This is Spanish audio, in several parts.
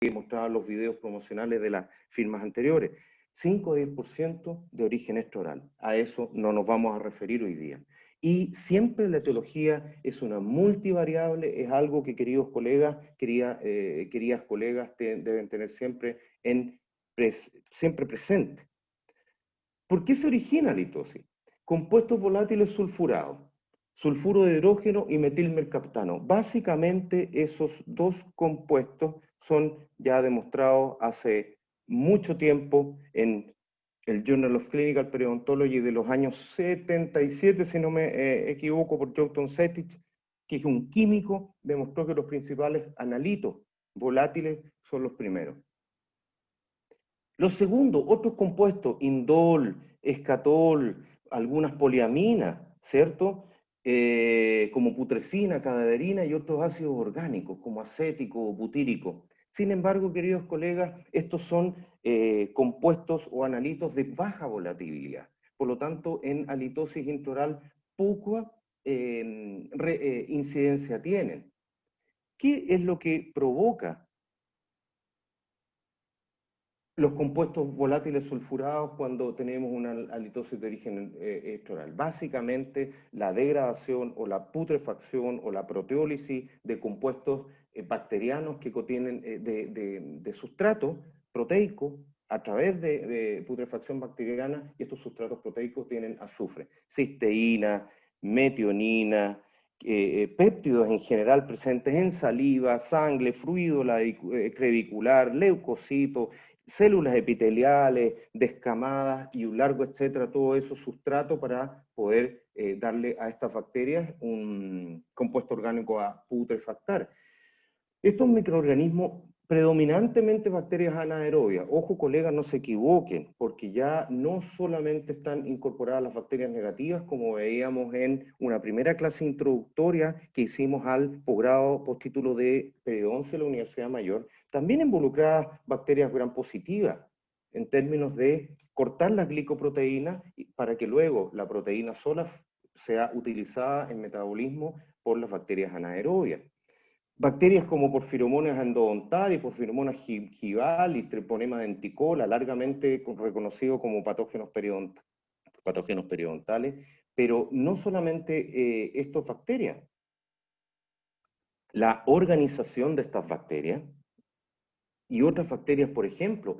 que mostraban los videos promocionales de las firmas anteriores. 5 a 10% de origen extraoral. A eso no nos vamos a referir hoy día. Y siempre la etiología es una multivariable, es algo que, queridos colegas, queridas colegas, deben tener siempre, siempre presente. ¿Por qué se origina la litosis? Compuestos volátiles sulfurados, sulfuro de hidrógeno y metilmercaptano. Básicamente esos dos compuestos son ya demostrados hace mucho tiempo en el Journal of Clinical Periodontology de los años 77, si no me equivoco, por Jochen Setich, que es un químico, demostró que los principales analitos volátiles son los primeros. Los segundos, otros compuestos, indol, escatol, algunas poliaminas, ¿cierto? Como putrescina, cadaverina y otros ácidos orgánicos, como acético o butírico. Sin embargo, queridos colegas, estos son compuestos o analitos de baja volatilidad. Por lo tanto, en halitosis intraoral poca incidencia tienen. ¿Qué es lo que provoca los compuestos volátiles sulfurados cuando tenemos una halitosis de origen extraoral? Básicamente la degradación o la putrefacción o la proteólisis de compuestos bacterianos que contienen de sustrato proteico a través de putrefacción bacteriana, y estos sustratos proteicos tienen azufre, cisteína, metionina, péptidos en general presentes en saliva, sangre, fluido crevicular, leucocitos, células epiteliales, descamadas y un largo etcétera, todo eso sustrato para poder darle a estas bacterias un compuesto orgánico a putrefactar. Estos microorganismos, predominantemente bacterias anaerobias, ojo colegas, no se equivoquen, porque ya no solamente están incorporadas las bacterias negativas, como veíamos en una primera clase introductoria que hicimos al posgrado, postítulo de periodoncia de la Universidad Mayor, también involucradas bacterias gram positivas, en términos de cortar las glicoproteínas para que luego la proteína sola sea utilizada en metabolismo por las bacterias anaerobias. Bacterias como Porphyromonas endodontalis, Porphyromonas gingivalis, Treponema denticola, largamente reconocido como patógenos periodontales, pero no solamente estas bacterias. La organización de estas bacterias y otras bacterias, por ejemplo,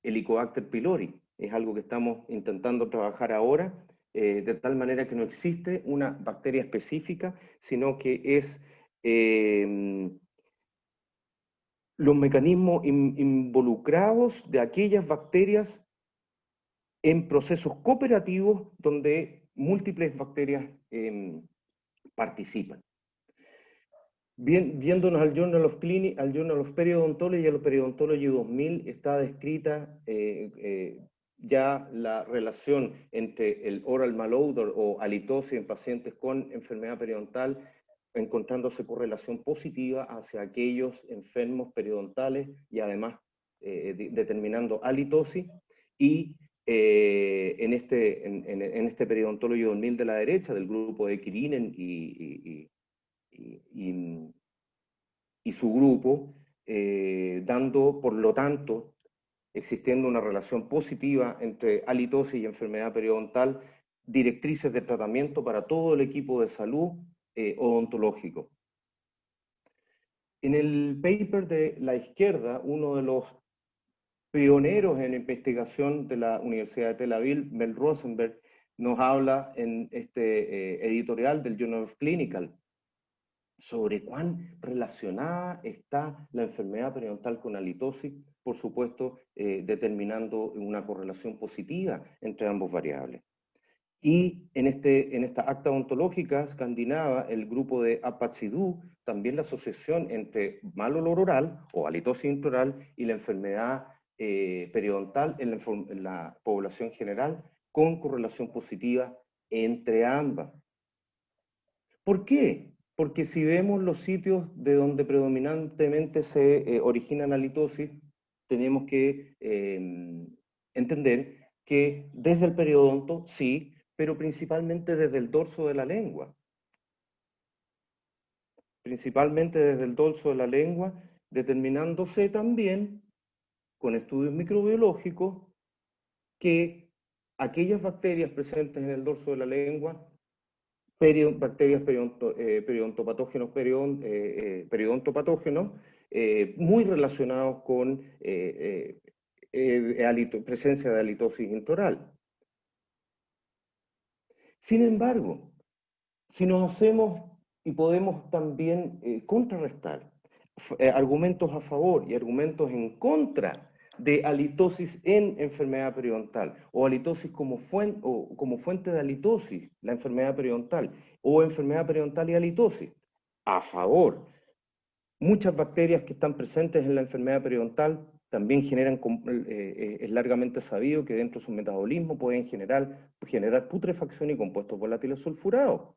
Helicobacter pylori, es algo que estamos intentando trabajar ahora, de tal manera que no existe una bacteria específica, sino que es los mecanismos involucrados de aquellas bacterias en procesos cooperativos donde múltiples bacterias participan. Viéndonos al Journal of Clinic, al Journal of Periodontology y al Periodontology 2000, está descrita ya la relación entre el oral malodor o halitosis en pacientes con enfermedad periodontal, encontrándose correlación positiva hacia aquellos enfermos periodontales y además determinando halitosis, y en este Periodontology 2000 de la derecha, del grupo de Kirinen y su grupo, dando, por lo tanto, existiendo una relación positiva entre halitosis y enfermedad periodontal, directrices de tratamiento para todo el equipo de salud odontológico. En el paper de la izquierda, uno de los pioneros en investigación de la Universidad de Tel Aviv, Mel Rosenberg, nos habla en este editorial del Journal of Clinical sobre cuán relacionada está la enfermedad periodontal con halitosis, por supuesto, determinando una correlación positiva entre ambos variables. Y en esta acta ontológica escandinava, el grupo de Apachidou, también la asociación entre mal olor oral o halitosis intraoral y la enfermedad periodontal en la población general, con correlación positiva entre ambas. ¿Por qué? Porque si vemos los sitios de donde predominantemente se origina la halitosis, tenemos que entender que desde el periodonto, sí, pero principalmente desde el dorso de la lengua. Principalmente desde el dorso de la lengua, determinándose también con estudios microbiológicos que aquellas bacterias presentes en el dorso de la lengua, bacterias periodontopatógenos, periodontopatógenos, muy relacionados con presencia de halitosis intraoral. Sin embargo, si nos hacemos y podemos también contrarrestar argumentos a favor y argumentos en contra de halitosis en enfermedad periodontal, o halitosis como fuente de halitosis, la enfermedad periodontal, o enfermedad periodontal y halitosis. A favor, muchas bacterias que están presentes en la enfermedad periodontal también generan, es largamente sabido que dentro de su metabolismo pueden generar putrefacción y compuestos volátiles sulfurados.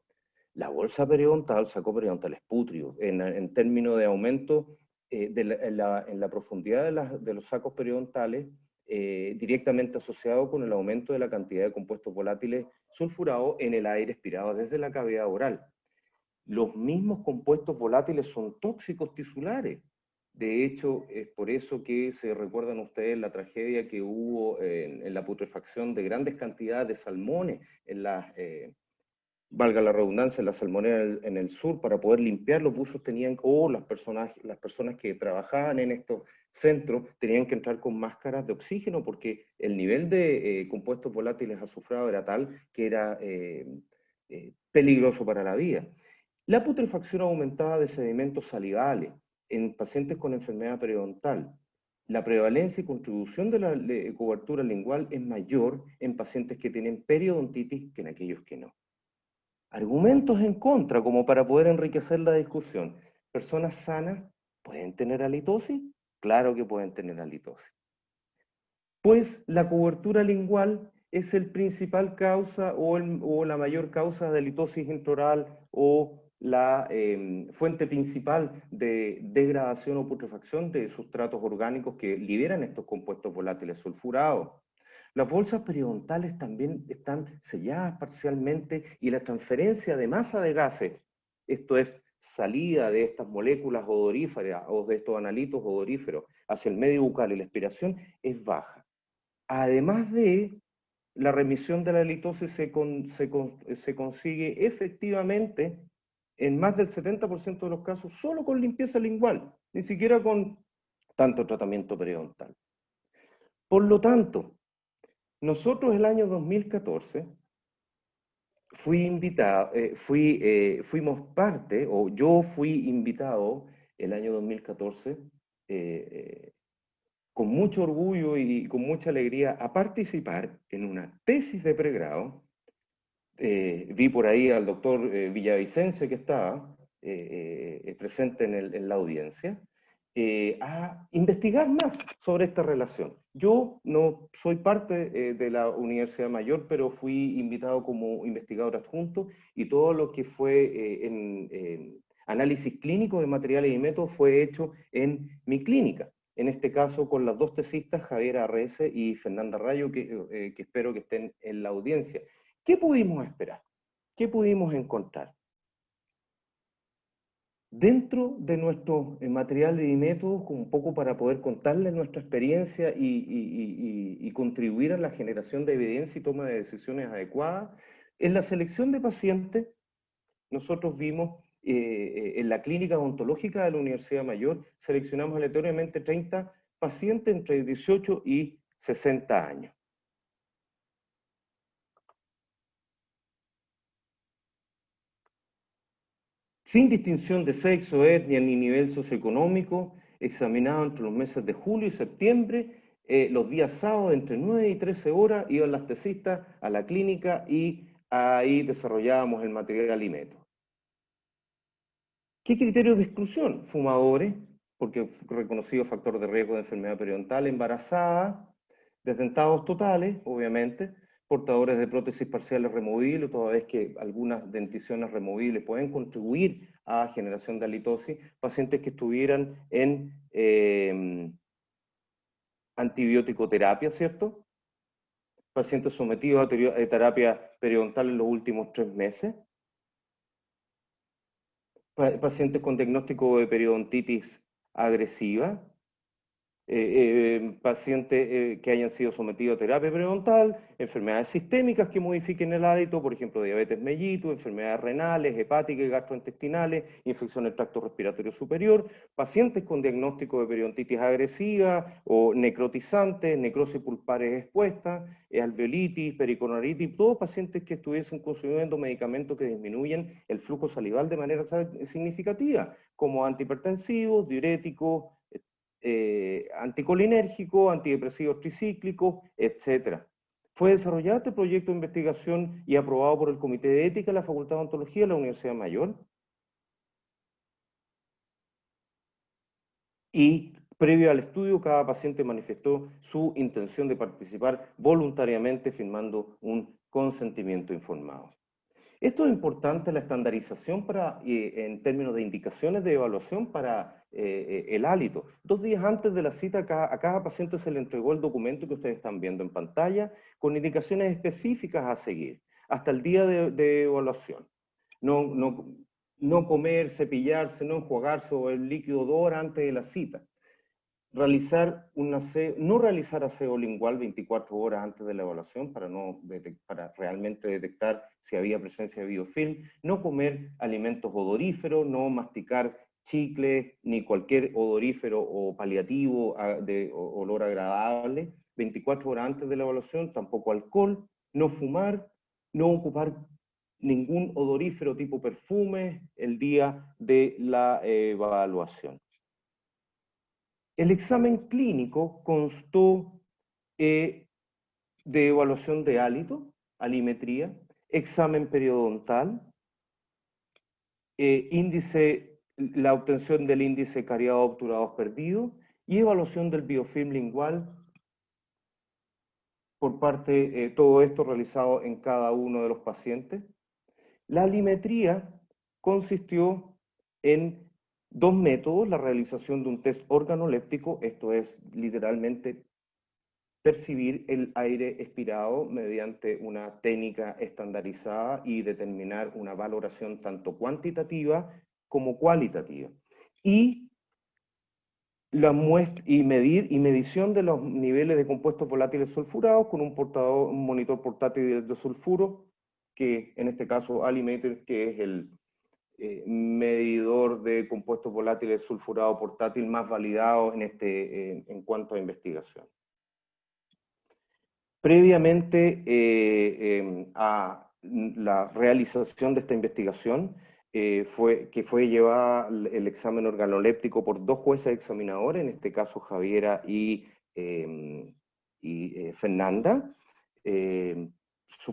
La bolsa periodontal, saco periodontal es putrio, en términos de aumento en la profundidad de los sacos periodontales, directamente asociado con el aumento de la cantidad de compuestos volátiles sulfurados en el aire expirado desde la cavidad oral. Los mismos compuestos volátiles son tóxicos tisulares. De hecho, es por eso que se recuerdan ustedes la tragedia que hubo en la putrefacción de grandes cantidades de salmones en las... valga la redundancia, la salmonera en el sur, para poder limpiar los buzos tenían, o las personas que trabajaban en estos centros tenían que entrar con máscaras de oxígeno porque el nivel de compuestos volátiles azufrados era tal que era peligroso para la vida. La putrefacción aumentada de sedimentos salivales en pacientes con enfermedad periodontal. La prevalencia y contribución de la cobertura lingual es mayor en pacientes que tienen periodontitis que en aquellos que no. Argumentos en contra, como para poder enriquecer la discusión. ¿Personas sanas pueden tener halitosis? Claro que pueden tener halitosis. Pues la cobertura lingual es el principal causa o la mayor causa de halitosis intraoral o la fuente principal de degradación o putrefacción de sustratos orgánicos que liberan estos compuestos volátiles sulfurados. Las bolsas periodontales también están selladas parcialmente y la transferencia de masa de gases, esto es, salida de estas moléculas odoríferas o de estos analitos odoríferos hacia el medio bucal y la expiración es baja. Además de la remisión de la halitosis se consigue efectivamente en más del 70% de los casos solo con limpieza lingual, ni siquiera con tanto tratamiento periodontal. Por lo tanto, nosotros el año 2014 fuimos parte, o yo fui invitado el año 2014 con mucho orgullo y con mucha alegría a participar en una tesis de pregrado. Vi por ahí al doctor Villavicencio que estaba presente en la audiencia, a investigar más sobre esta relación. Yo no soy parte de la Universidad Mayor, pero fui invitado como investigador adjunto y todo lo que fue en análisis clínico de materiales y métodos fue hecho en mi clínica. En este caso con las dos tesistas, Javier Arrese y Fernanda Rayo, que espero que estén en la audiencia. ¿Qué pudimos esperar? ¿Qué pudimos encontrar? Dentro de nuestro material y métodos, un poco para poder contarles nuestra experiencia y contribuir a la generación de evidencia y toma de decisiones adecuadas, en la selección de pacientes, nosotros vimos en la clínica odontológica de la Universidad Mayor, seleccionamos aleatoriamente 30 pacientes entre 18 y 60 años. Sin distinción de sexo, etnia ni nivel socioeconómico, examinado entre los meses de julio y septiembre, los días sábados entre 9 y 13 horas, iban las tesistas a la clínica y ahí desarrollábamos el material y método. ¿Qué criterios de exclusión? Fumadores, porque reconocido factor de riesgo de enfermedad periodontal, embarazada, desdentados totales, obviamente, portadores de prótesis parciales removibles, toda vez que algunas denticiones removibles pueden contribuir a generación de halitosis, pacientes que estuvieran en antibiótico-terapia, ¿cierto? Pacientes sometidos a terapia periodontal en los últimos 3 meses, pacientes con diagnóstico de periodontitis agresiva, pacientes que hayan sido sometidos a terapia periodontal, enfermedades sistémicas que modifiquen el hálito, por ejemplo, diabetes mellitus, enfermedades renales, hepáticas y gastrointestinales, infección del tracto respiratorio superior, pacientes con diagnóstico de periodontitis agresiva o necrotizantes, necrosis pulpares expuestas, alveolitis, pericornaritis, todos pacientes que estuviesen consumiendo medicamentos que disminuyen el flujo salival de manera significativa, como antihipertensivos, diuréticos, anticolinérgicos, antidepresivos tricíclicos, etc. Fue desarrollado este proyecto de investigación y aprobado por el Comité de Ética de la Facultad de Odontología de la Universidad Mayor. Y previo al estudio, cada paciente manifestó su intención de participar voluntariamente firmando un consentimiento informado. Esto es importante, la estandarización en términos de indicaciones de evaluación para el hálito. 2 días antes de la cita, a cada paciente se le entregó el documento que ustedes están viendo en pantalla, con indicaciones específicas a seguir, hasta el día de evaluación. No comer, cepillarse, no enjuagarse o el líquido 2 horas antes de la cita. No realizar aseo lingual 24 horas antes de la evaluación para realmente detectar si había presencia de biofilm, no comer alimentos odoríferos, no masticar chicle ni cualquier odorífero o paliativo de olor agradable 24 horas antes de la evaluación, tampoco alcohol, no fumar, no ocupar ningún odorífero tipo perfume el día de la evaluación. El examen clínico constó de evaluación de hálito, alimetría, examen periodontal, la obtención del índice cariado obturados perdidos y evaluación del biofilm lingual por parte, todo esto realizado en cada uno de los pacientes. La alimetría consistió en 2 métodos: la realización de un test organoléptico, esto es literalmente percibir el aire expirado mediante una técnica estandarizada y determinar una valoración tanto cuantitativa como cualitativa. Y medición de los niveles de compuestos volátiles sulfurados con un monitor portátil de sulfuro, que en este caso Alimeter, que es el medidor de compuestos volátiles sulfurados portátil más validado en cuanto a investigación. Previamente a la realización de esta investigación, fue llevada el examen organoléptico por 2 jueces examinadores, en este caso Javiera y Fernanda.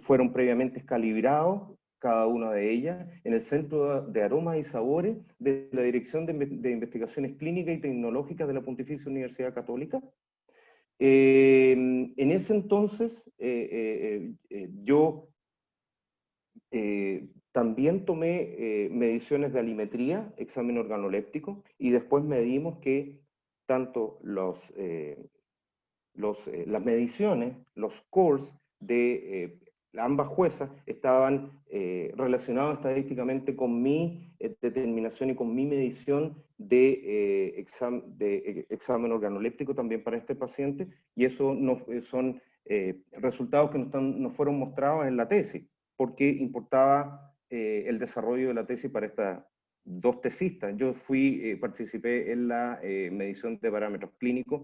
Fueron previamente calibrados cada una de ellas en el Centro de Aromas y Sabores de la Dirección de Investigaciones Clínicas y Tecnológicas de la Pontificia Universidad Católica. En ese entonces, yo también tomé mediciones de alimetría, examen organoléptico, y después medimos que tanto las mediciones, los scores de ambas juezas estaban relacionados estadísticamente con mi determinación y con mi medición de examen organoléptico también para este paciente, y eso son resultados que nos fueron mostrados en la tesis, porque importaba el desarrollo de la tesis para estas 2 tesistas. Yo participé en la medición de parámetros clínicos.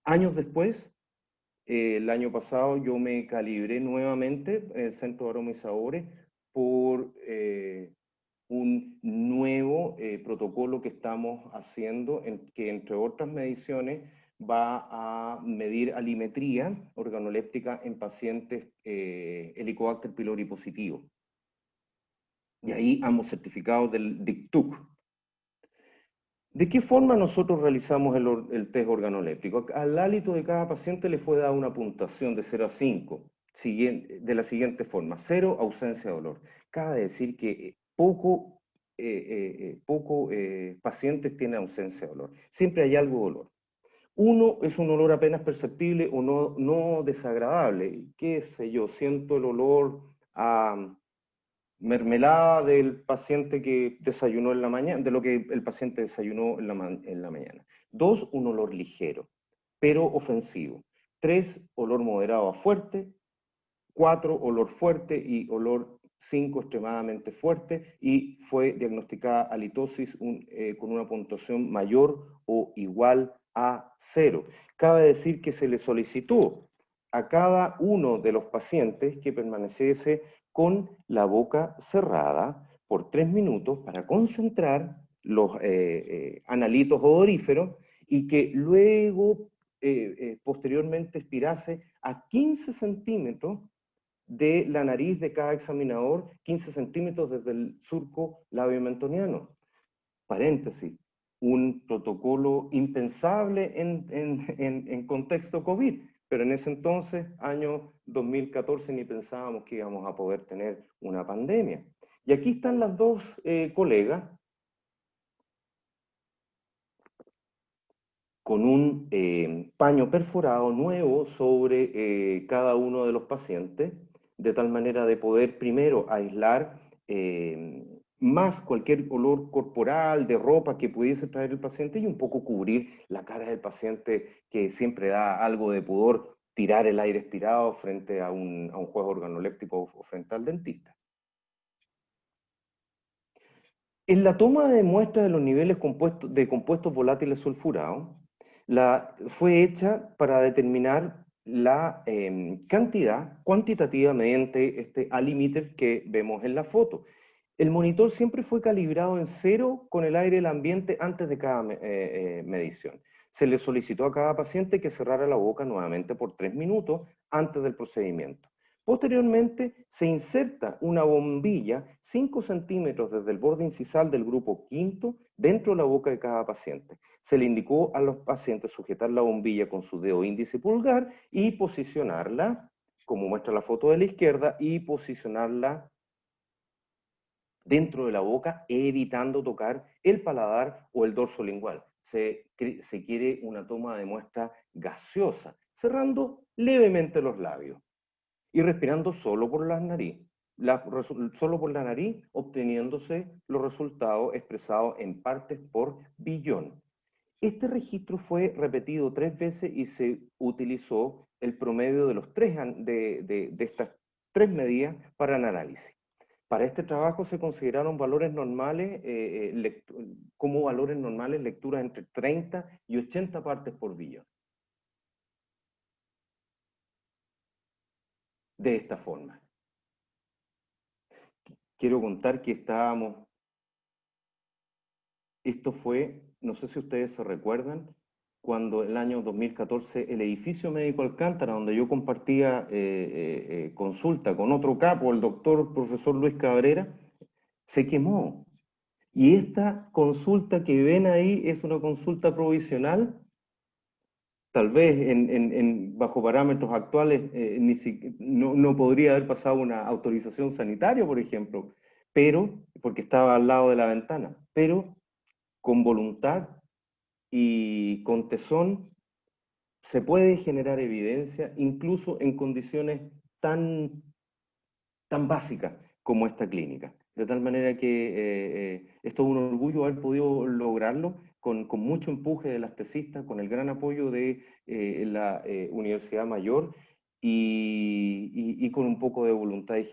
Años después, el año pasado, yo me calibré nuevamente en el Centro de Aromas y Sabores por un nuevo protocolo que estamos haciendo, que entre otras mediciones va a medir alimetría organoléptica en pacientes Helicobacter pylori positivo. Y ahí ambos certificados del DICTUC. ¿De qué forma nosotros realizamos el test organoléptico? Al hálito de cada paciente le fue dada una puntuación de 0 a 5, de la siguiente forma: 0, ausencia de dolor. Cabe decir que pocos pacientes tienen ausencia de dolor. Siempre hay algo de dolor. 1 es un olor apenas perceptible o no desagradable. ¿Qué sé yo? Siento el olor a mermelada del paciente que desayunó en la mañana, de lo que el paciente desayunó en la mañana. 2, un olor ligero, pero ofensivo. 3, olor moderado a fuerte. 4, olor fuerte, y olor 5, extremadamente fuerte, y fue diagnosticada halitosis con una puntuación mayor o igual a 0. Cabe decir que se le solicitó a cada uno de los pacientes que permaneciese con la boca cerrada por 3 minutos para concentrar los analitos odoríferos, y que luego posteriormente expirase a 15 centímetros de la nariz de cada examinador, 15 centímetros desde el surco labiomentoniano. Paréntesis, un protocolo impensable en contexto COVID, pero en ese entonces, año 2014, ni pensábamos que íbamos a poder tener una pandemia. Y aquí están las dos colegas con un paño perforado nuevo sobre cada uno de los pacientes, de tal manera de poder primero aislar más cualquier olor corporal, de ropa que pudiese traer el paciente, y un poco cubrir la cara del paciente, que siempre da algo de pudor tirar el aire expirado frente a un juez organoléptico o frente al dentista. En la toma de muestras de los niveles de compuestos volátiles sulfurados, fue hecha para determinar la cantidad cuantitativa mediante este alimíter que vemos en la foto. El monitor siempre fue calibrado en 0 con el aire del ambiente antes de cada medición. Se le solicitó a cada paciente que cerrara la boca nuevamente por 3 minutos antes del procedimiento. Posteriormente, se inserta una bombilla 5 centímetros desde el borde incisal del grupo quinto dentro de la boca de cada paciente. Se le indicó a los pacientes sujetar la bombilla con su dedo índice y pulgar y posicionarla, como muestra la foto de la izquierda, y posicionarla dentro de la boca, evitando tocar el paladar o el dorso lingual. Se quiere una toma de muestra gaseosa, cerrando levemente los labios y respirando solo por la nariz, obteniéndose los resultados expresados en partes por billón. Este registro fue repetido 3 veces y se utilizó el promedio de estas 3 medidas para el análisis. Para este trabajo se consideraron valores normales, como valores normales, lecturas entre 30 y 80 partes por billón. De esta forma. Quiero contar que esto fue, no sé si ustedes se recuerdan, cuando el año 2014 el edificio médico Alcántara, donde yo compartía consulta con otro capo, el doctor profesor Luis Cabrera, se quemó. Y esta consulta que ven ahí es una consulta provisional, tal vez bajo parámetros actuales no podría haber pasado una autorización sanitaria, por ejemplo, pero, porque estaba al lado de la ventana, pero con voluntad y con tesón se puede generar evidencia, incluso en condiciones tan básicas como esta clínica. De tal manera que esto es un orgullo haber podido lograrlo con mucho empuje de las tesistas, con el gran apoyo de la Universidad Mayor, y con un poco de voluntad y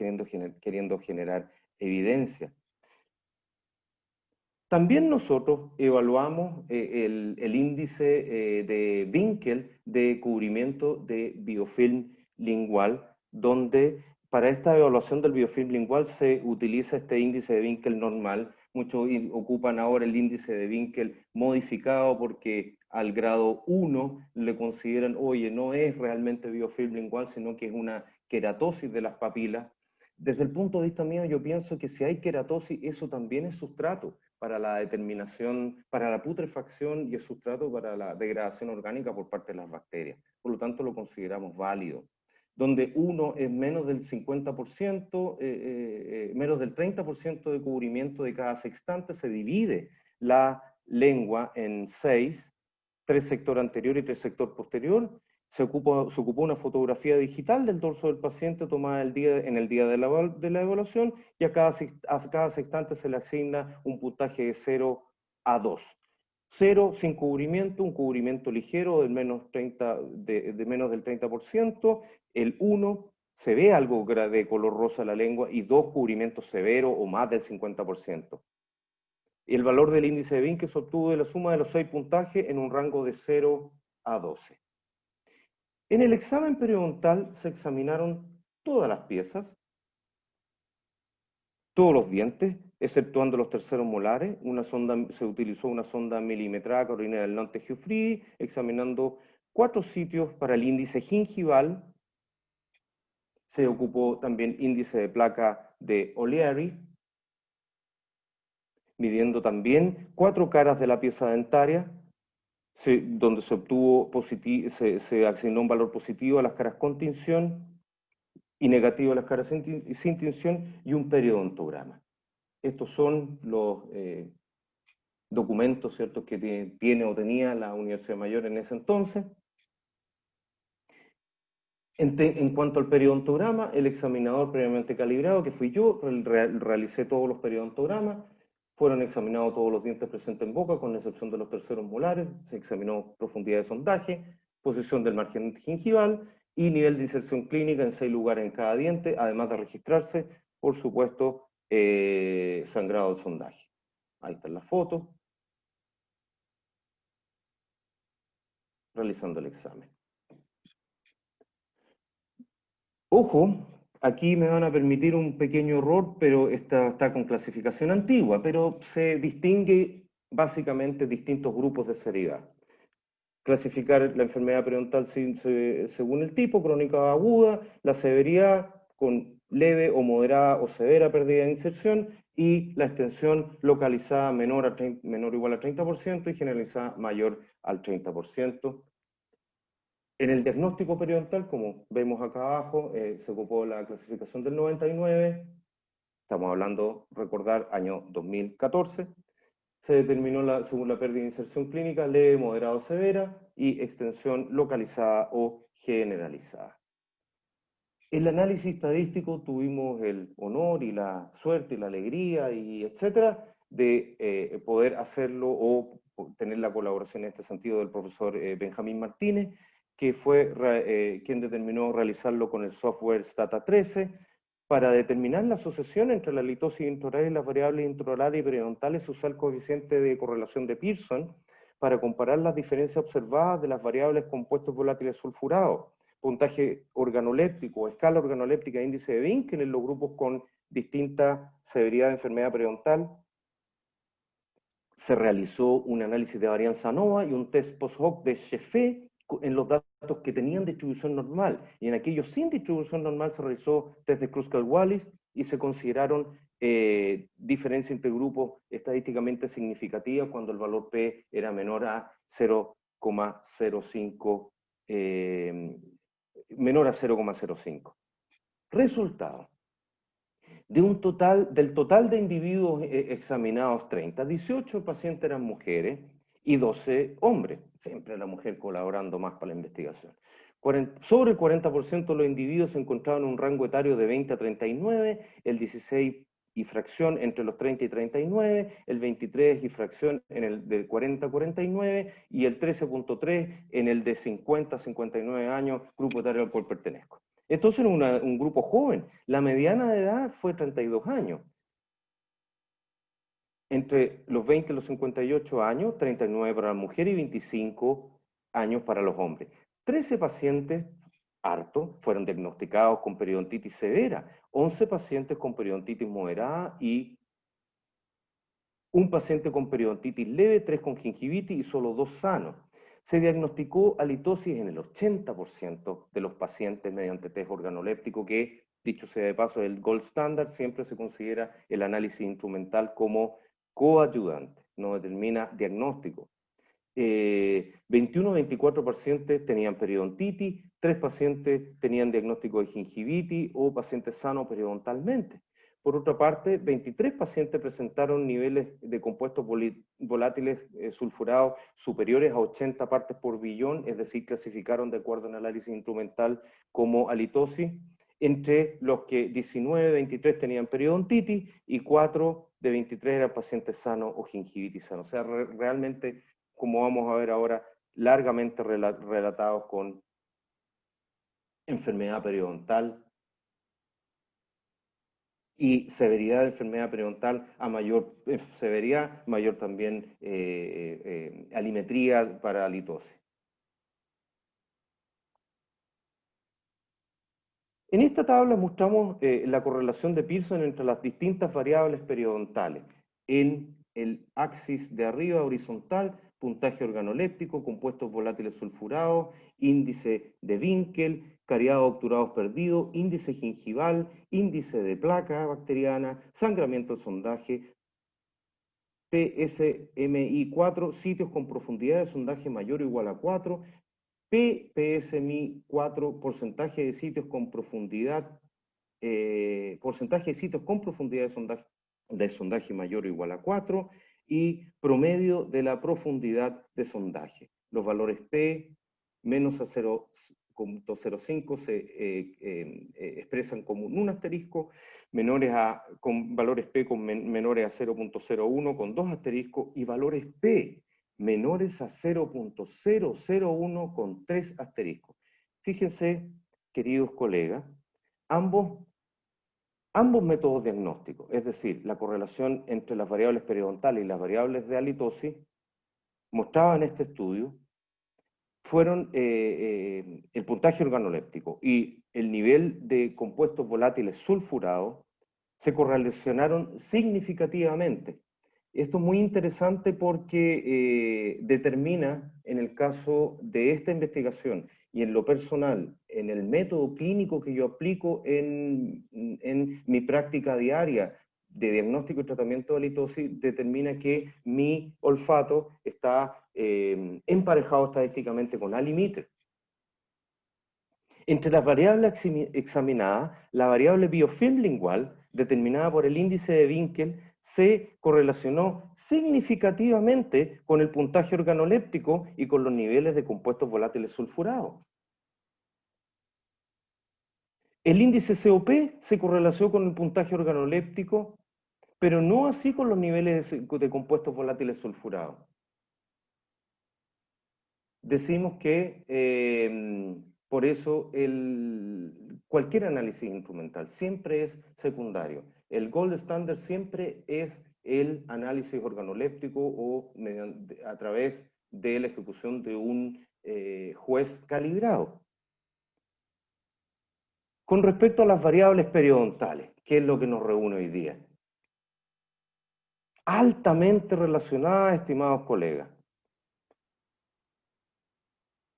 queriendo generar evidencia. También nosotros evaluamos el índice de Winkel de cubrimiento de biofilm lingual, donde para esta evaluación del biofilm lingual se utiliza este índice de Winkel normal. Muchos ocupan ahora el índice de Winkel modificado porque al grado 1 le consideran, oye, no es realmente biofilm lingual, sino que es una queratosis de las papilas. Desde el punto de vista mío, yo pienso que si hay queratosis, eso también es sustrato para la determinación, para la putrefacción, y es sustrato para la degradación orgánica por parte de las bacterias. Por lo tanto, lo consideramos válido. Donde uno es menos del 50%, menos del 30% de cubrimiento de cada sextante, se divide la lengua en 6, 3 sector anterior y 3 sector posterior, se ocupó una fotografía digital del dorso del paciente tomada en el día de la evaluación, y a cada sextante se le asigna un puntaje de 0 a 2. 0 sin cubrimiento, un cubrimiento ligero del menos del 30%, el 1 se ve algo de color rosa la lengua, y 2 cubrimientos severos o más del 50%. Y el valor del índice de Bing que se obtuvo de la suma de los 6 puntajes en un rango de 0 a 12. En el examen periodontal se examinaron todas las piezas, todos los dientes, exceptuando los terceros molares. Se utilizó una sonda milimetrada Carolina del Norte-Giuffridi, examinando 4 sitios para el índice gingival. Se ocupó también índice de placa de O'Leary, midiendo también 4 caras de la pieza dentaria, donde se asignó un valor positivo a las caras con tinción y negativo a las caras sin tinción, y un periodontograma. Estos son los documentos, ¿cierto?, que tiene o tenía la Universidad Mayor en ese entonces. En cuanto al periodontograma, el examinador previamente calibrado, que fui yo, realicé todos los periodontogramas. Fueron examinados todos los dientes presentes en boca, con excepción de los terceros molares. Se examinó profundidad de sondaje, posición del margen gingival y nivel de inserción clínica en 6 lugares en cada diente, además de registrarse, por supuesto, sangrado del sondaje. Ahí están las fotos, realizando el examen. Ojo, aquí me van a permitir un pequeño error, pero está con clasificación antigua, pero se distingue básicamente distintos grupos de seriedad. Clasificar la enfermedad periodontal según el tipo, crónica o aguda, la severidad con leve o moderada o severa pérdida de inserción, y la extensión localizada menor o igual a 30% y generalizada mayor al 30%. En el diagnóstico periodontal, como vemos acá abajo, se ocupó la clasificación del 99, estamos hablando, recordar, año 2014, se determinó según la pérdida de inserción clínica, leve, moderada o severa, y extensión localizada o generalizada. En el análisis estadístico tuvimos el honor y la suerte y la alegría, y etcétera, de poder hacerlo o tener la colaboración en este sentido del profesor Benjamín Martínez, que fue quien determinó realizarlo con el software Stata 13 para determinar la asociación entre la litosis intraoral y las variables intraorales y periodontales. Se usa el coeficiente de correlación de Pearson para comparar las diferencias observadas de las variables compuestos volátiles sulfurados, puntaje organoléptico, escala organoléptica, índice de Vinkel en los grupos con distinta severidad de enfermedad periodontal. Se realizó un análisis de varianza ANOVA y un test post-hoc de Sheffé en los datos que tenían distribución normal, y en aquellos sin distribución normal se realizó test de Kruskal-Wallis y se consideraron diferencias entre grupos estadísticamente significativas cuando el valor P era menor a 0,05, menor a 0,05. Resultado. Del total de individuos examinados 30, 18 pacientes eran mujeres y 12 hombres, siempre la mujer colaborando más para la investigación. Sobre el 40% de los individuos se encontraban en un rango etario de 20 a 39, el 16 y fracción entre los 30 y 39, el 23 y fracción en el de 40 a 49 y el 13.3 en el de 50 a 59 años, grupo etario al cual pertenezco. Entonces era un grupo joven. La mediana de edad fue 32 años. Entre los 20 y los 58 años, 39 para la mujer y 25 años para los hombres. 13 pacientes, harto, fueron diagnosticados con periodontitis severa, 11 pacientes con periodontitis moderada y un paciente con periodontitis leve, 3 con gingivitis y solo 2 sanos. Se diagnosticó halitosis en el 80% de los pacientes mediante test organoléptico, que, dicho sea de paso, el gold standard. Siempre se considera el análisis instrumental coayudante, no determina diagnóstico. 21 o 24 pacientes tenían periodontitis, 3 pacientes tenían diagnóstico de gingivitis o pacientes sanos periodontalmente. Por otra parte, 23 pacientes presentaron niveles de compuestos volátiles sulfurados superiores a 80 partes por billón, es decir, clasificaron de acuerdo al análisis instrumental como halitosis, entre los que 19 de 23 tenían periodontitis y 4 de 23 eran pacientes sanos o gingivitis sanos. O sea, realmente, como vamos a ver ahora, largamente relatados con enfermedad periodontal y severidad de enfermedad periodontal a mayor severidad, mayor también alimetría para halitosis. En esta tabla mostramos la correlación de Pearson entre las distintas variables periodontales. En el axis de arriba horizontal, puntaje organoléptico, compuestos volátiles sulfurados, índice de Winkel, cariado obturados perdido, índice gingival, índice de placa bacteriana, sangramiento del sondaje, PSMI4, sitios con profundidad de sondaje mayor o igual a 4, PSMI4, porcentaje de sitios con profundidad, porcentaje de sitios con profundidad de sondaje mayor o igual a 4, y promedio de la profundidad de sondaje. Los valores P menos a 0,05 se expresan como un asterisco, con valores P menores a 0,01 con 2 asteriscos, y valores P menores a 0,001 con 3 asteriscos. Fíjense, queridos colegas, ambos métodos diagnósticos, es decir, la correlación entre las variables periodontales y las variables de halitosis, mostraban en este estudio, fueron el puntaje organoléptico y el nivel de compuestos volátiles sulfurados se correlacionaron significativamente. Esto es muy interesante porque determina, en el caso de esta investigación y en lo personal, en el método clínico que yo aplico en mi práctica diaria de diagnóstico y tratamiento de halitosis, determina que mi olfato está emparejado estadísticamente con Alimeter. Entre las variables examinadas, la variable biofilm lingual, determinada por el índice de Winkel, se correlacionó significativamente con el puntaje organoléptico y con los niveles de compuestos volátiles sulfurados. El índice COP se correlacionó con el puntaje organoléptico, pero no así con los niveles de compuestos volátiles sulfurados. Decimos que por eso cualquier análisis instrumental siempre es secundario. El gold standard siempre es el análisis organoléptico o a través de la ejecución de un juez calibrado. Con respecto a las variables periodontales, ¿qué es lo que nos reúne hoy día? Altamente relacionadas, estimados colegas.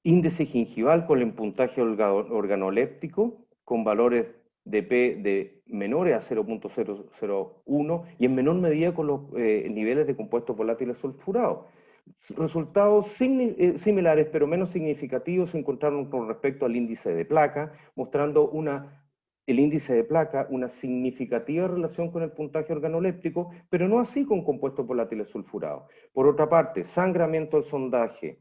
Índice gingival con el puntaje organoléptico, con valores de P de menores a 0,001 y en menor medida con los niveles de compuestos volátiles sulfurados. Resultados similares pero menos significativos se encontraron con respecto al índice de placa, mostrando el índice de placa una significativa relación con el puntaje organoléptico, pero no así con compuestos volátiles sulfurados. Por otra parte, sangramiento del sondaje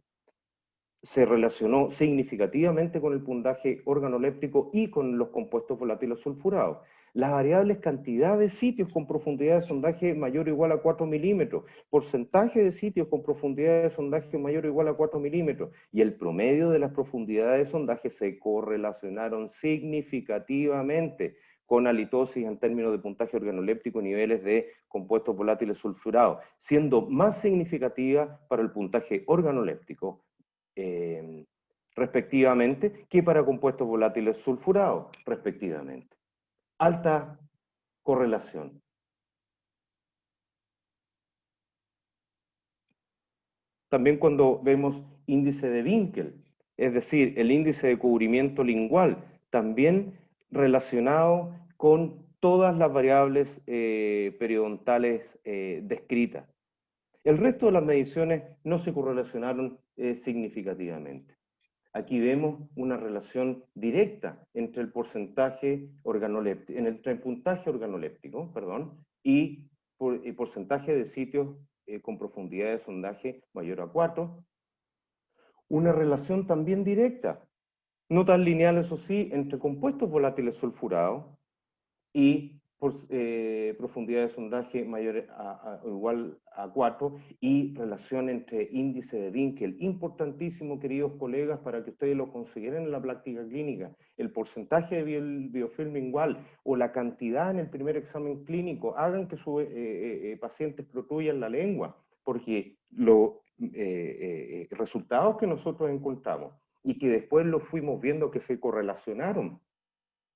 se relacionó significativamente con el puntaje organoléptico y con los compuestos volátiles sulfurados. Las variables cantidad de sitios con profundidad de sondaje mayor o igual a 4 milímetros, porcentaje de sitios con profundidad de sondaje mayor o igual a 4 milímetros y el promedio de las profundidades de sondaje se correlacionaron significativamente con halitosis en términos de puntaje organoléptico y niveles de compuestos volátiles sulfurados, siendo más significativa para el puntaje organoléptico respectivamente, que para compuestos volátiles sulfurados, respectivamente. Alta correlación. También cuando vemos índice de Winkel, es decir, el índice de cubrimiento lingual, también relacionado con todas las variables periodontales descritas. El resto de las mediciones no se correlacionaron significativamente. Aquí vemos una relación directa entre el porcentaje organoléptico, entre el puntaje organoléptico, perdón, y el porcentaje de sitios con profundidad de sondaje mayor a 4. Una relación también directa, no tan lineal eso sí, entre compuestos volátiles sulfurados y profundidad de sondaje mayor o igual a 4 y relación entre índice de Dinkel. Importantísimo, queridos colegas, para que ustedes lo consideren en la práctica clínica. El porcentaje de biofilm igual o la cantidad en el primer examen clínico hagan que sus pacientes protruyan la lengua, porque los resultados que nosotros encontramos y que después los fuimos viendo que se correlacionaron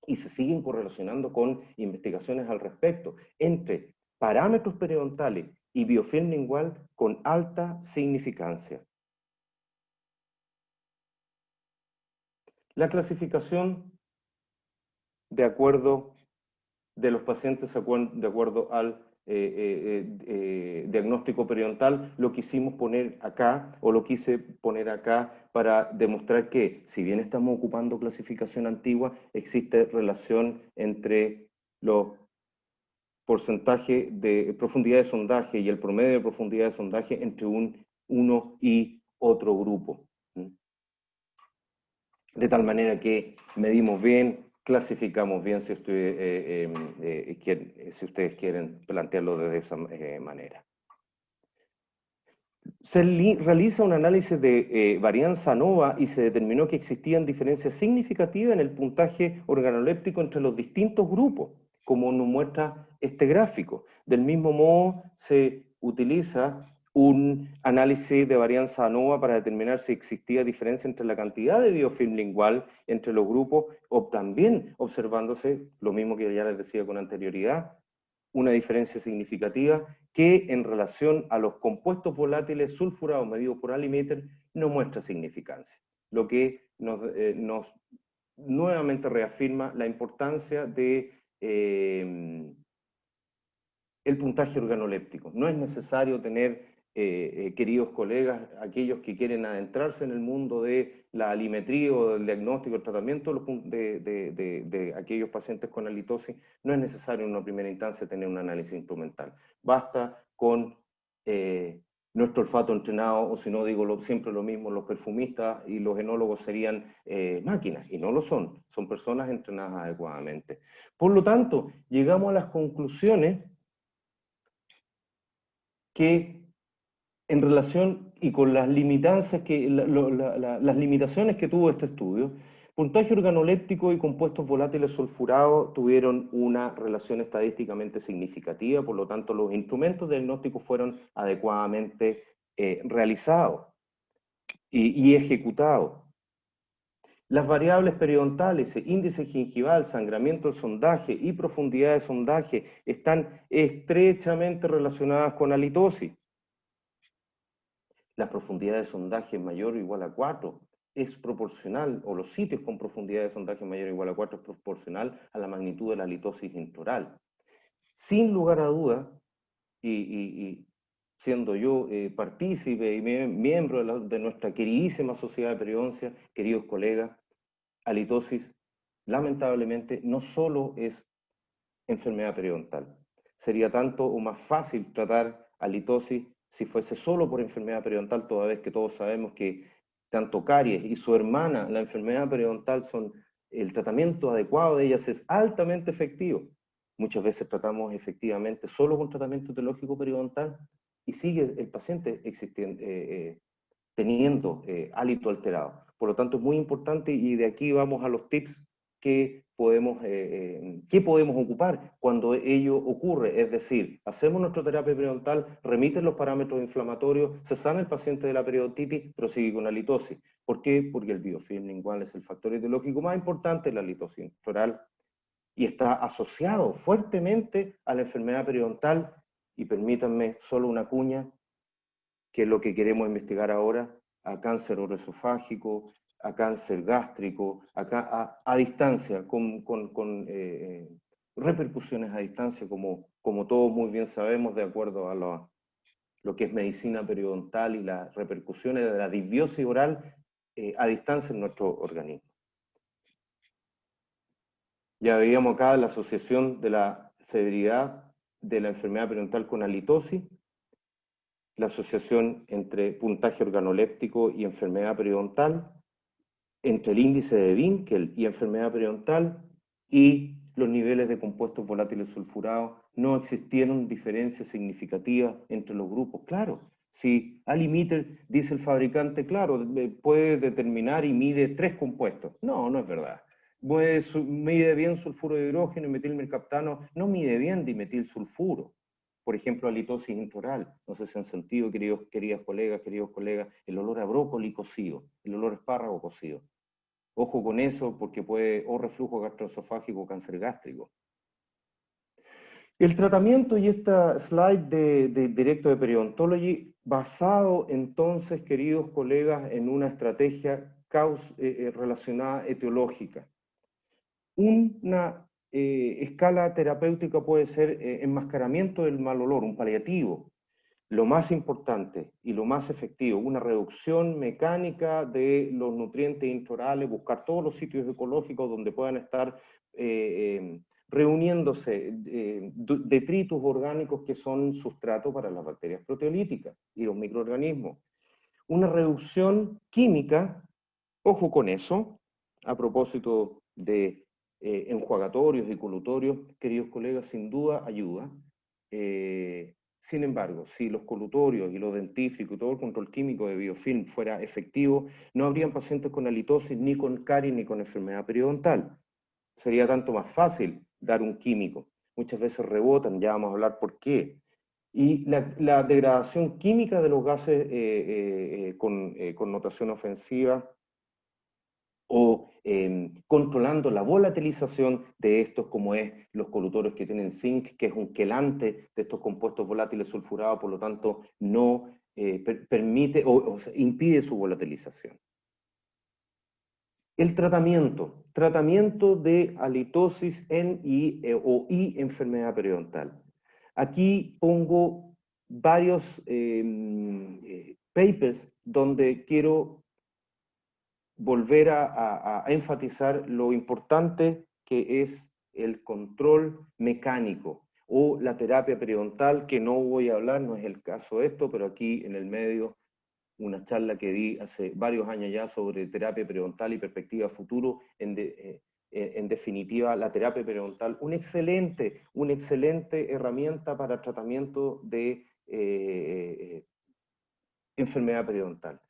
y se siguen correlacionando con investigaciones al respecto, entre parámetros periodontales y biofilm lingual con alta significancia. La clasificación de acuerdo de los pacientes de acuerdo al diagnóstico periodontal, lo quisimos poner acá, o lo quise poner acá para demostrar que, si bien estamos ocupando clasificación antigua, existe relación entre los porcentajes de profundidad de sondaje y el promedio de profundidad de sondaje entre uno y otro grupo. De tal manera que medimos bien, clasificamos bien si ustedes quieren plantearlo de esa manera. Se realiza un análisis de varianza ANOVA y se determinó que existían diferencias significativas en el puntaje organoléptico entre los distintos grupos, como nos muestra este gráfico. Del mismo modo, se utiliza un análisis de varianza ANOVA para determinar si existía diferencia entre la cantidad de biofilm lingual entre los grupos, o también observándose, lo mismo que ya les decía con anterioridad, una diferencia significativa que en relación a los compuestos volátiles sulfurados medidos por Alimeter no muestra significancia, lo que nos nuevamente reafirma la importancia de el puntaje organoléptico. No es necesario tener, queridos colegas, aquellos que quieren adentrarse en el mundo de la alimetría o del diagnóstico, el tratamiento de aquellos pacientes con halitosis, no es necesario en una primera instancia tener un análisis instrumental. Basta con nuestro olfato entrenado, o si no digo siempre lo mismo, los perfumistas y los enólogos serían máquinas, y no lo son, son personas entrenadas adecuadamente. Por lo tanto, llegamos a las conclusiones que en relación y con las limitancias las limitaciones que tuvo este estudio, puntaje organoléptico y compuestos volátiles sulfurados tuvieron una relación estadísticamente significativa, por lo tanto los instrumentos diagnósticos fueron adecuadamente realizados y ejecutados. Las variables periodontales, índice gingival, sangramiento del sondaje y profundidad de sondaje están estrechamente relacionadas con halitosis. La profundidad de sondaje mayor o igual a 4 es proporcional, o los sitios con profundidad de sondaje mayor o igual a 4 es proporcional a la magnitud de la halitosis intraoral. Sin lugar a duda, y siendo yo partícipe y miembro de nuestra queridísima sociedad de periodoncia, queridos colegas, halitosis lamentablemente no solo es enfermedad periodontal. Sería tanto o más fácil tratar halitosis si fuese solo por enfermedad periodontal, toda vez que todos sabemos que tanto caries y su hermana, la enfermedad periodontal, el tratamiento adecuado de ellas es altamente efectivo. Muchas veces tratamos efectivamente solo con tratamiento etiológico periodontal y sigue el paciente teniendo hálito alterado. Por lo tanto, es muy importante, y de aquí vamos a los tips que ¿qué podemos ocupar cuando ello ocurre? Es decir, hacemos nuestra terapia periodontal, remiten los parámetros inflamatorios, se sana el paciente de la periodontitis, pero sigue con halitosis. ¿Por qué? Porque el biofilm lingual es el factor etiológico más importante de la halitosis oral y está asociado fuertemente a la enfermedad periodontal. Y permítanme solo una cuña, que es lo que queremos investigar ahora, a cáncer oroesofágico, a cáncer gástrico, a distancia, con repercusiones a distancia, como todos muy bien sabemos, de acuerdo a lo que es medicina periodontal y las repercusiones de la disbiosis oral, a distancia en nuestro organismo. Ya veíamos acá la asociación de la severidad de la enfermedad periodontal con halitosis, la asociación entre puntaje organoléptico y enfermedad periodontal, entre el índice de Winkel y enfermedad periodontal y los niveles de compuestos volátiles sulfurados. No existieron diferencias significativas entre los grupos. Claro, si Alimiter dice el fabricante, claro, puede determinar y mide 3 compuestos. No, no es verdad. Mide bien sulfuro de hidrógeno y metilmercaptano, no mide bien dimetilsulfuro. Por ejemplo, halitosis intoral. No sé si han sentido, queridos colegas, el olor a brócoli cocido, el olor a espárrago cocido. Ojo con eso porque puede o reflujo gastroesofágico o cáncer gástrico. El tratamiento y esta slide de directo de Periodontology, basado entonces, queridos colegas, en una estrategia relacionada etiológica. Una escala terapéutica puede ser enmascaramiento del mal olor, un paliativo. Lo más importante y lo más efectivo, una reducción mecánica de los nutrientes intraorales, buscar todos los sitios ecológicos donde puedan estar reuniéndose detritus orgánicos que son sustrato para las bacterias proteolíticas y los microorganismos. Una reducción química, ojo con eso, a propósito de enjuagatorios y colutorios, queridos colegas, sin duda ayuda. Sin embargo, si los colutorios y los dentífricos y todo el control químico de biofilm fuera efectivo, no habrían pacientes con halitosis, ni con caries, ni con enfermedad periodontal. Sería tanto más fácil dar un químico. Muchas veces rebotan, ya vamos a hablar por qué. Y la degradación química de los gases con connotación ofensiva o controlando la volatilización de estos, como es los colutorios que tienen zinc, que es un quelante de estos compuestos volátiles sulfurados, por lo tanto no permite o impide su volatilización. El tratamiento de halitosis y enfermedad periodontal. Aquí pongo varios papers donde quiero volver a enfatizar lo importante que es el control mecánico o la terapia periodontal, que no voy a hablar, no es el caso de esto, pero aquí en el medio una charla que di hace varios años ya sobre terapia periodontal y perspectiva futuro, en definitiva, la terapia periodontal, una excelente herramienta para tratamiento de enfermedad periodontal.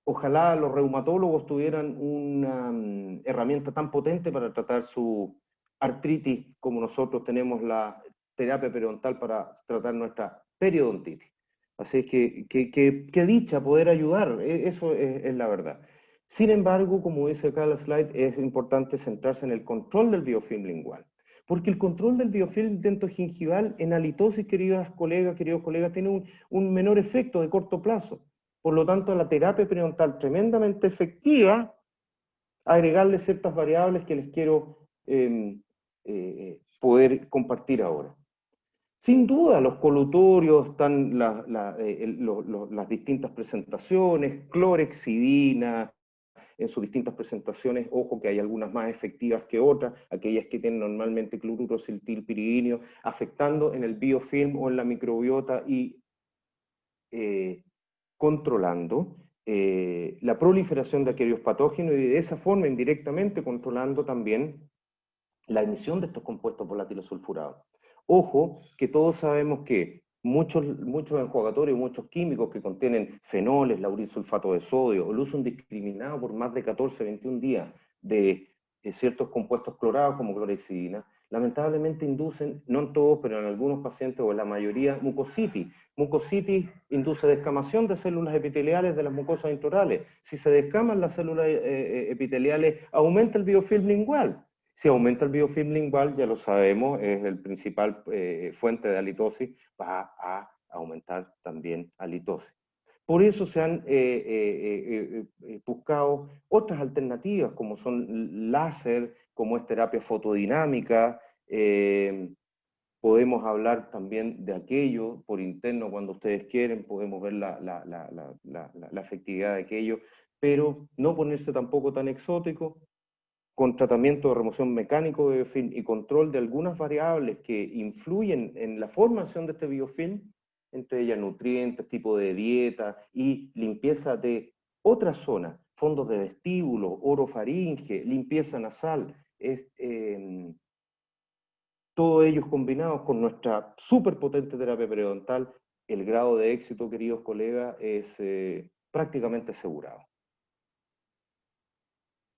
Ojalá los reumatólogos tuvieran una herramienta tan potente para tratar su artritis como nosotros tenemos la terapia periodontal para tratar nuestra periodontitis. Así que dicha poder ayudar, eso es la verdad. Sin embargo, como dice acá la slide, es importante centrarse en el control del biofilm lingual. Porque el control del biofilm dentogingival en halitosis, queridos colegas, tiene un menor efecto de corto plazo. Por lo tanto, la terapia periodontal tremendamente efectiva, agregarle ciertas variables que les quiero poder compartir ahora. Sin duda, los colutorios están las distintas presentaciones, clorexidina, en sus distintas presentaciones, ojo que hay algunas más efectivas que otras, aquellas que tienen normalmente cloruro acetilpiridino, afectando en el biofilm o en la microbiota y controlando la proliferación de aquellos patógenos y de esa forma indirectamente controlando también la emisión de estos compuestos volátiles sulfurados. Ojo, que todos sabemos que muchos enjuagatorios, muchos químicos que contienen fenoles, laurilsulfato de sodio, o el uso indiscriminado por más de 14, 21 días de ciertos compuestos clorados como clorexidina, lamentablemente inducen, no en todos, pero en algunos pacientes o en la mayoría, mucositis. Mucositis induce descamación de células epiteliales de las mucosas intraorales. Si se descaman las células epiteliales, aumenta el biofilm lingual. Si aumenta el biofilm lingual, ya lo sabemos, es el principal fuente de halitosis, va a aumentar también halitosis. Por eso se han buscado otras alternativas, como son láser, como es terapia fotodinámica. Podemos hablar también de aquello por interno cuando ustedes quieren, podemos ver la efectividad de aquello. pero no ponerse tampoco tan exótico, con tratamiento de remoción mecánico de biofilm y control de algunas variables que influyen en la formación de este biofilm, entre ellas nutrientes, tipo de dieta y limpieza de otras zonas, fondos de vestíbulo, orofaringe, limpieza nasal, todos ellos combinados con nuestra súper potente terapia periodontal, el grado de éxito, queridos colegas, es prácticamente asegurado.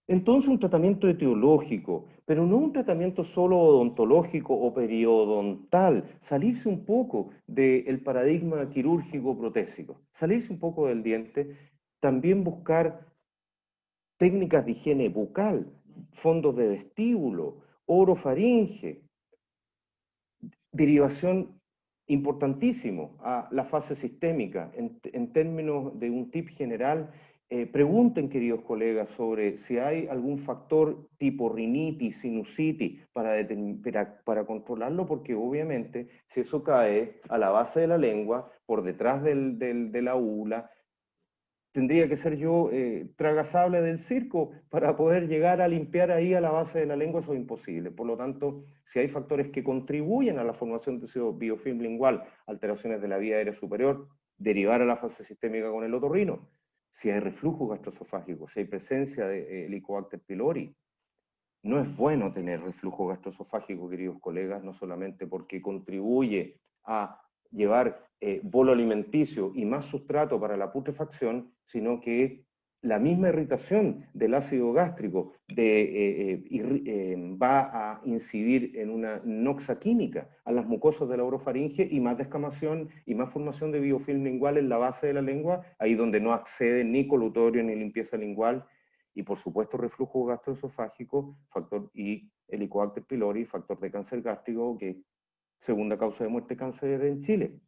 Entonces un tratamiento etiológico, pero no un tratamiento solo odontológico o periodontal, salirse un poco del paradigma quirúrgico protésico, salirse un poco del diente, también buscar técnicas de higiene bucal, fondos de vestíbulo, orofaringe, derivación importantísimo a la fase sistémica en términos de un tip general. Pregunten, queridos colegas, sobre si hay algún factor tipo rinitis, sinusitis para controlarlo, porque obviamente si eso cae a la base de la lengua, por detrás de la ula, tendría que ser yo tragasable del circo para poder llegar a limpiar ahí a la base de la lengua. Eso es imposible. Por lo tanto, si hay factores que contribuyen a la formación de ese biofilm lingual, alteraciones de la vía aérea superior, derivar a la fase sistémica con el otorrino. Si hay reflujo gastroesofágico, si hay presencia de Helicobacter pylori, no es bueno tener reflujo gastroesofágico, queridos colegas, no solamente porque contribuye a llevar bolo alimenticio y más sustrato para la putrefacción, sino que la misma irritación del ácido gástrico va a incidir en una noxa química a las mucosas de la orofaringe y más descamación y más formación de biofilm lingual en la base de la lengua, ahí donde no accede ni colutorio ni limpieza lingual, y por supuesto reflujo gastroesofágico, factor y Helicobacter pylori, factor de cáncer gástrico, que segunda causa de muerte cáncer en Chile.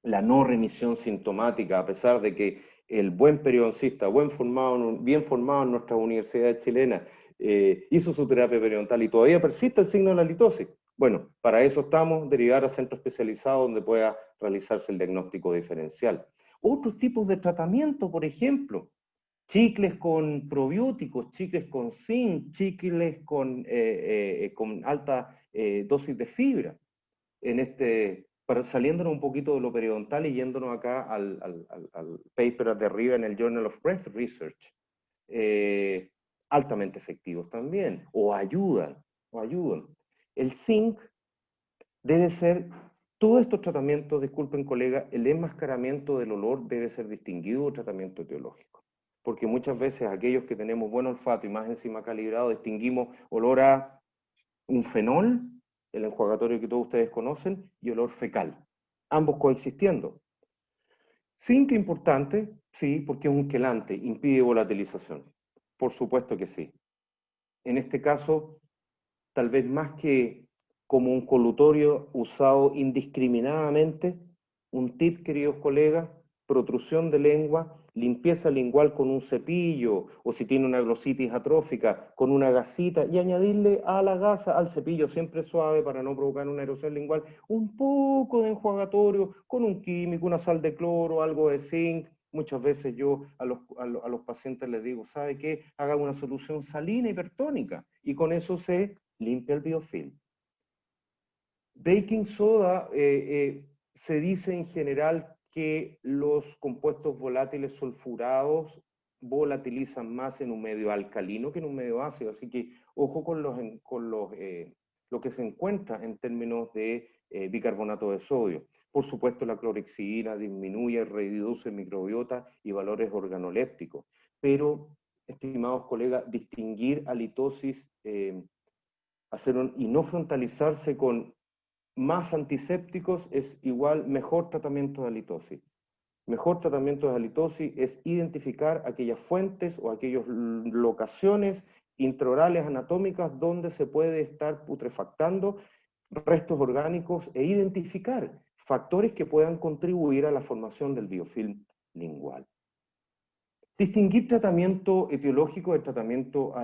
La no remisión sintomática, a pesar de que el buen periodoncista, bien formado en nuestras universidades chilenas, hizo su terapia periodontal y todavía persiste el signo de la litosis. Bueno, para eso estamos, derivar a centro especializado donde pueda realizarse el diagnóstico diferencial. Otros tipos de tratamiento, por ejemplo, chicles con probióticos, chicles con zinc, chicles con alta dosis de fibra. Saliéndonos un poquito de lo periodontal y yéndonos acá al paper de arriba en el Journal of Breast Research, altamente efectivos también, o ayudan. El zinc debe ser, todos estos tratamientos, disculpen colega, el enmascaramiento del olor debe ser distinguido de tratamiento etiológico. Porque muchas veces aquellos que tenemos buen olfato y más encima calibrado, distinguimos olor a un fenol, el enjuagatorio que todos ustedes conocen, y olor fecal, ambos coexistiendo. Zinc importante, sí, porque es un quelante, impide volatilización. Por supuesto que sí. En este caso, tal vez más que como un colutorio usado indiscriminadamente, un tip, queridos colegas, protrusión de lengua, limpieza lingual con un cepillo, o si tiene una glositis atrófica, con una gasita, y añadirle a la gasa, al cepillo siempre suave para no provocar una erosión lingual, un poco de enjuagatorio con un químico, una sal de cloro, algo de zinc. Muchas veces yo a los pacientes les digo, ¿sabe qué? Haga una solución salina hipertónica, y con eso se limpia el biofilm. Baking soda, se dice en general que los compuestos volátiles sulfurados volatilizan más en un medio alcalino que en un medio ácido, así que ojo con lo que se encuentra en términos de bicarbonato de sodio. Por supuesto, la clorhexidina disminuye, reduce microbiota y valores organolépticos, pero, estimados colegas, distinguir halitosis y no frontalizarse con más antisépticos es igual mejor tratamiento de halitosis. Mejor tratamiento de halitosis es identificar aquellas fuentes o aquellas locaciones intraorales anatómicas donde se puede estar putrefactando restos orgánicos e identificar factores que puedan contribuir a la formación del biofilm lingual. Distinguir tratamiento etiológico del tratamiento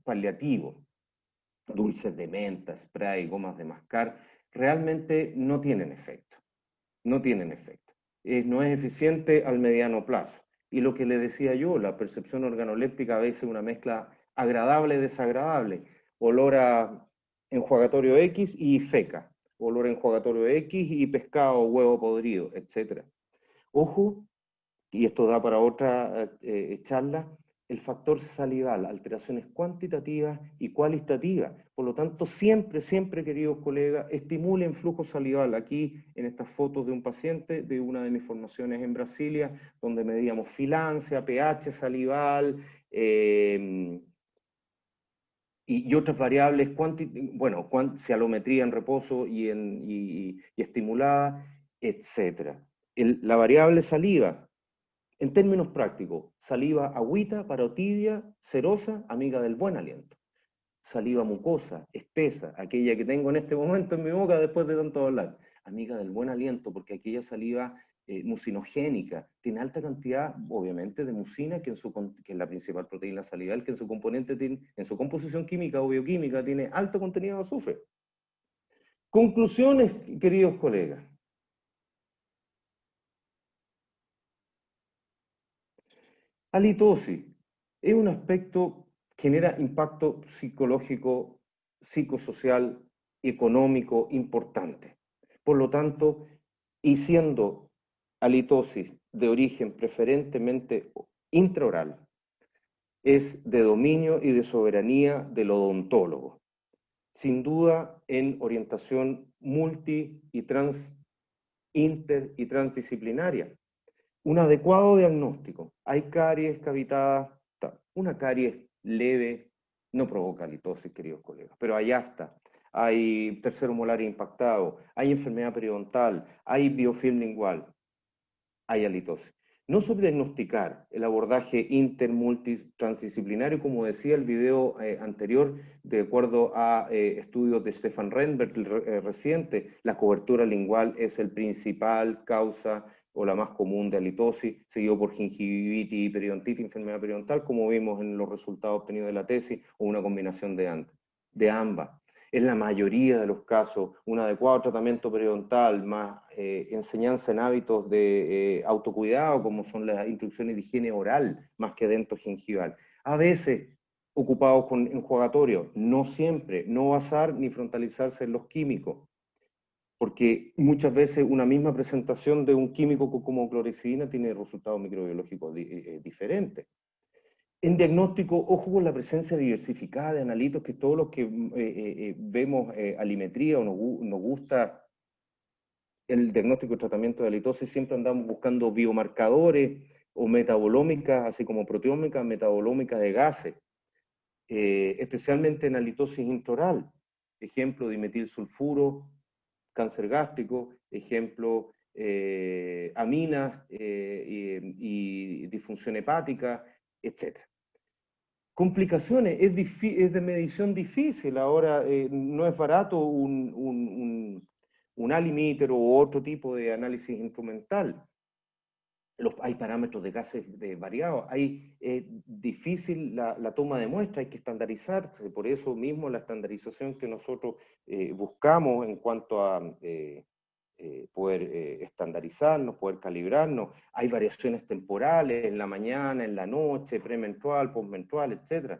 paliativo. Dulces de menta, spray, gomas de mascar, realmente no tienen efecto. No tienen efecto. No es eficiente al mediano plazo. Y lo que le decía yo, la percepción organoléptica a veces es una mezcla agradable-desagradable, olor a enjuagatorio X y feca, olor a enjuagatorio X y pescado, huevo podrido, etc. Ojo, y esto da para otra charla, el factor salival, alteraciones cuantitativas y cualitativas. Por lo tanto, siempre, siempre, queridos colegas, estimulen flujo salival. Aquí, en estas fotos de un paciente de una de mis formaciones en Brasilia, donde medíamos filancia, pH salival, y otras variables, bueno, cialometría en reposo y estimulada, etc. La variable saliva, en términos prácticos, saliva agüita, parotidia, cerosa, amiga del buen aliento. Saliva mucosa, espesa, aquella que tengo en este momento en mi boca después de tanto hablar. Amiga del buen aliento, porque aquella saliva mucinogénica tiene alta cantidad, obviamente, de mucina, que es la principal proteína salival, que en su componente tiene, en su composición química o bioquímica tiene alto contenido de azufre. Conclusiones, queridos colegas. Halitosis es un aspecto que genera impacto psicológico, psicosocial, económico importante. Por lo tanto, y siendo halitosis de origen preferentemente intraoral, es de dominio y de soberanía del odontólogo. Sin duda, en orientación multi y inter y transdisciplinaria. Un adecuado diagnóstico. Hay caries cavitadas, una caries leve no provoca halitosis, queridos colegas, pero allá está. Hay tercero molar impactado, hay enfermedad periodontal, hay biofilm lingual, hay halitosis. No subdiagnosticar el abordaje inter-multi-transdisciplinario, como decía el video anterior, de acuerdo a estudios de Stefan Renberg reciente, la cobertura lingual es el principal causa o la más común de halitosis, seguido por gingivitis y periodontitis, enfermedad periodontal, como vimos en los resultados obtenidos de la tesis, o una combinación de ambas. En la mayoría de los casos, un adecuado tratamiento periodontal más enseñanza en hábitos de autocuidado, como son las instrucciones de higiene oral, más que dentogingival. A veces ocupados con enjuagatorios, no siempre, no basar ni frontalizarse en los químicos, porque muchas veces una misma presentación de un químico como clorexidina tiene resultados microbiológicos diferentes. En diagnóstico, ojo con la presencia diversificada de analitos, que todos los que vemos alimetría o nos gusta el diagnóstico y tratamiento de halitosis, siempre andamos buscando biomarcadores o metabolómicas, así como proteómicas, metabolómicas de gases, especialmente en halitosis intraoral. Ejemplo, dimetilsulfuro, cáncer gástrico, ejemplo, aminas y disfunción hepática, etc. Complicaciones, es de medición difícil. Ahora no es barato un alimíter u otro tipo de análisis instrumental. Hay parámetros de gases variados, difícil la toma de muestra, hay que estandarizarse, por eso mismo la estandarización que nosotros buscamos en cuanto a poder estandarizarnos, poder calibrarnos. Hay variaciones temporales en la mañana, en la noche, premenstrual, postmenstrual, etc.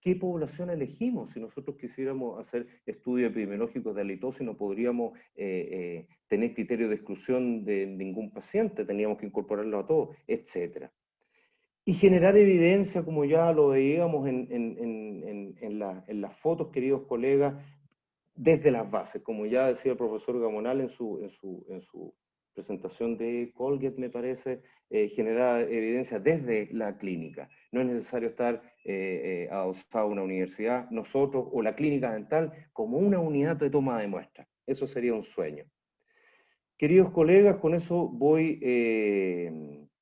¿Qué población elegimos? Si nosotros quisiéramos hacer estudios epidemiológicos de halitosis, no podríamos tener criterio de exclusión de ningún paciente, teníamos que incorporarlo a todos, etc. Y generar evidencia, como ya lo veíamos en las fotos, queridos colegas, desde las bases, como ya decía el profesor Gamonal en su presentación de Colgate, me parece, generar evidencia desde la clínica. No es necesario estar adosado a una universidad, nosotros o la clínica dental, como una unidad de toma de muestras. Eso sería un sueño. Queridos colegas, con eso voy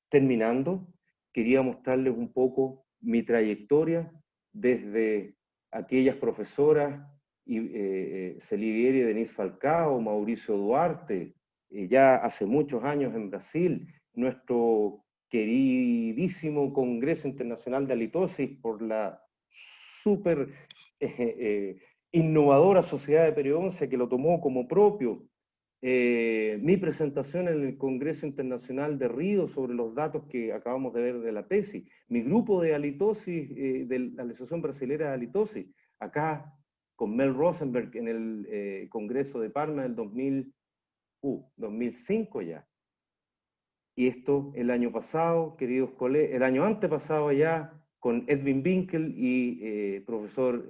terminando. Quería mostrarles un poco mi trayectoria desde aquellas profesoras, Celivieri, Denise Falcao, Mauricio Duarte, ya hace muchos años en Brasil, nuestro queridísimo Congreso Internacional de Halitosis por la súper innovadora Sociedad de Periodoncia que lo tomó como propio, mi presentación en el Congreso Internacional de Río sobre los datos que acabamos de ver de la tesis, mi grupo de halitosis, de la Asociación Brasilera de Halitosis, acá con Mel Rosenberg en el Congreso de Parma del 2005 ya. Y esto el año pasado, queridos colegas, el año antepasado ya, con Edwin Winkel y profesor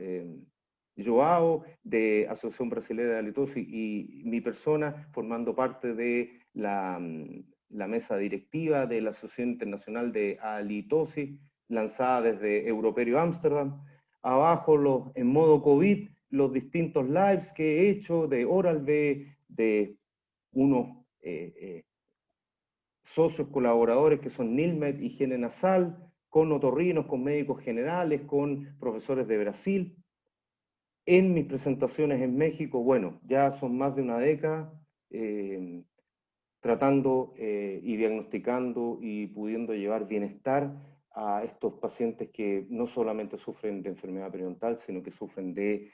Joao de Asociación Brasileña de Halitosis y mi persona formando parte de la mesa directiva de la Asociación Internacional de Halitosis, lanzada desde Europerio Ámsterdam. Abajo, en modo COVID, los distintos lives que he hecho de Oral-B, de unos socios colaboradores que son Nilmed, Higiene Nasal, con otorrinos, con médicos generales, con profesores de Brasil. En mis presentaciones en México, bueno, ya son más de una década tratando y diagnosticando y pudiendo llevar bienestar a estos pacientes que no solamente sufren de enfermedad periodontal, sino que sufren de,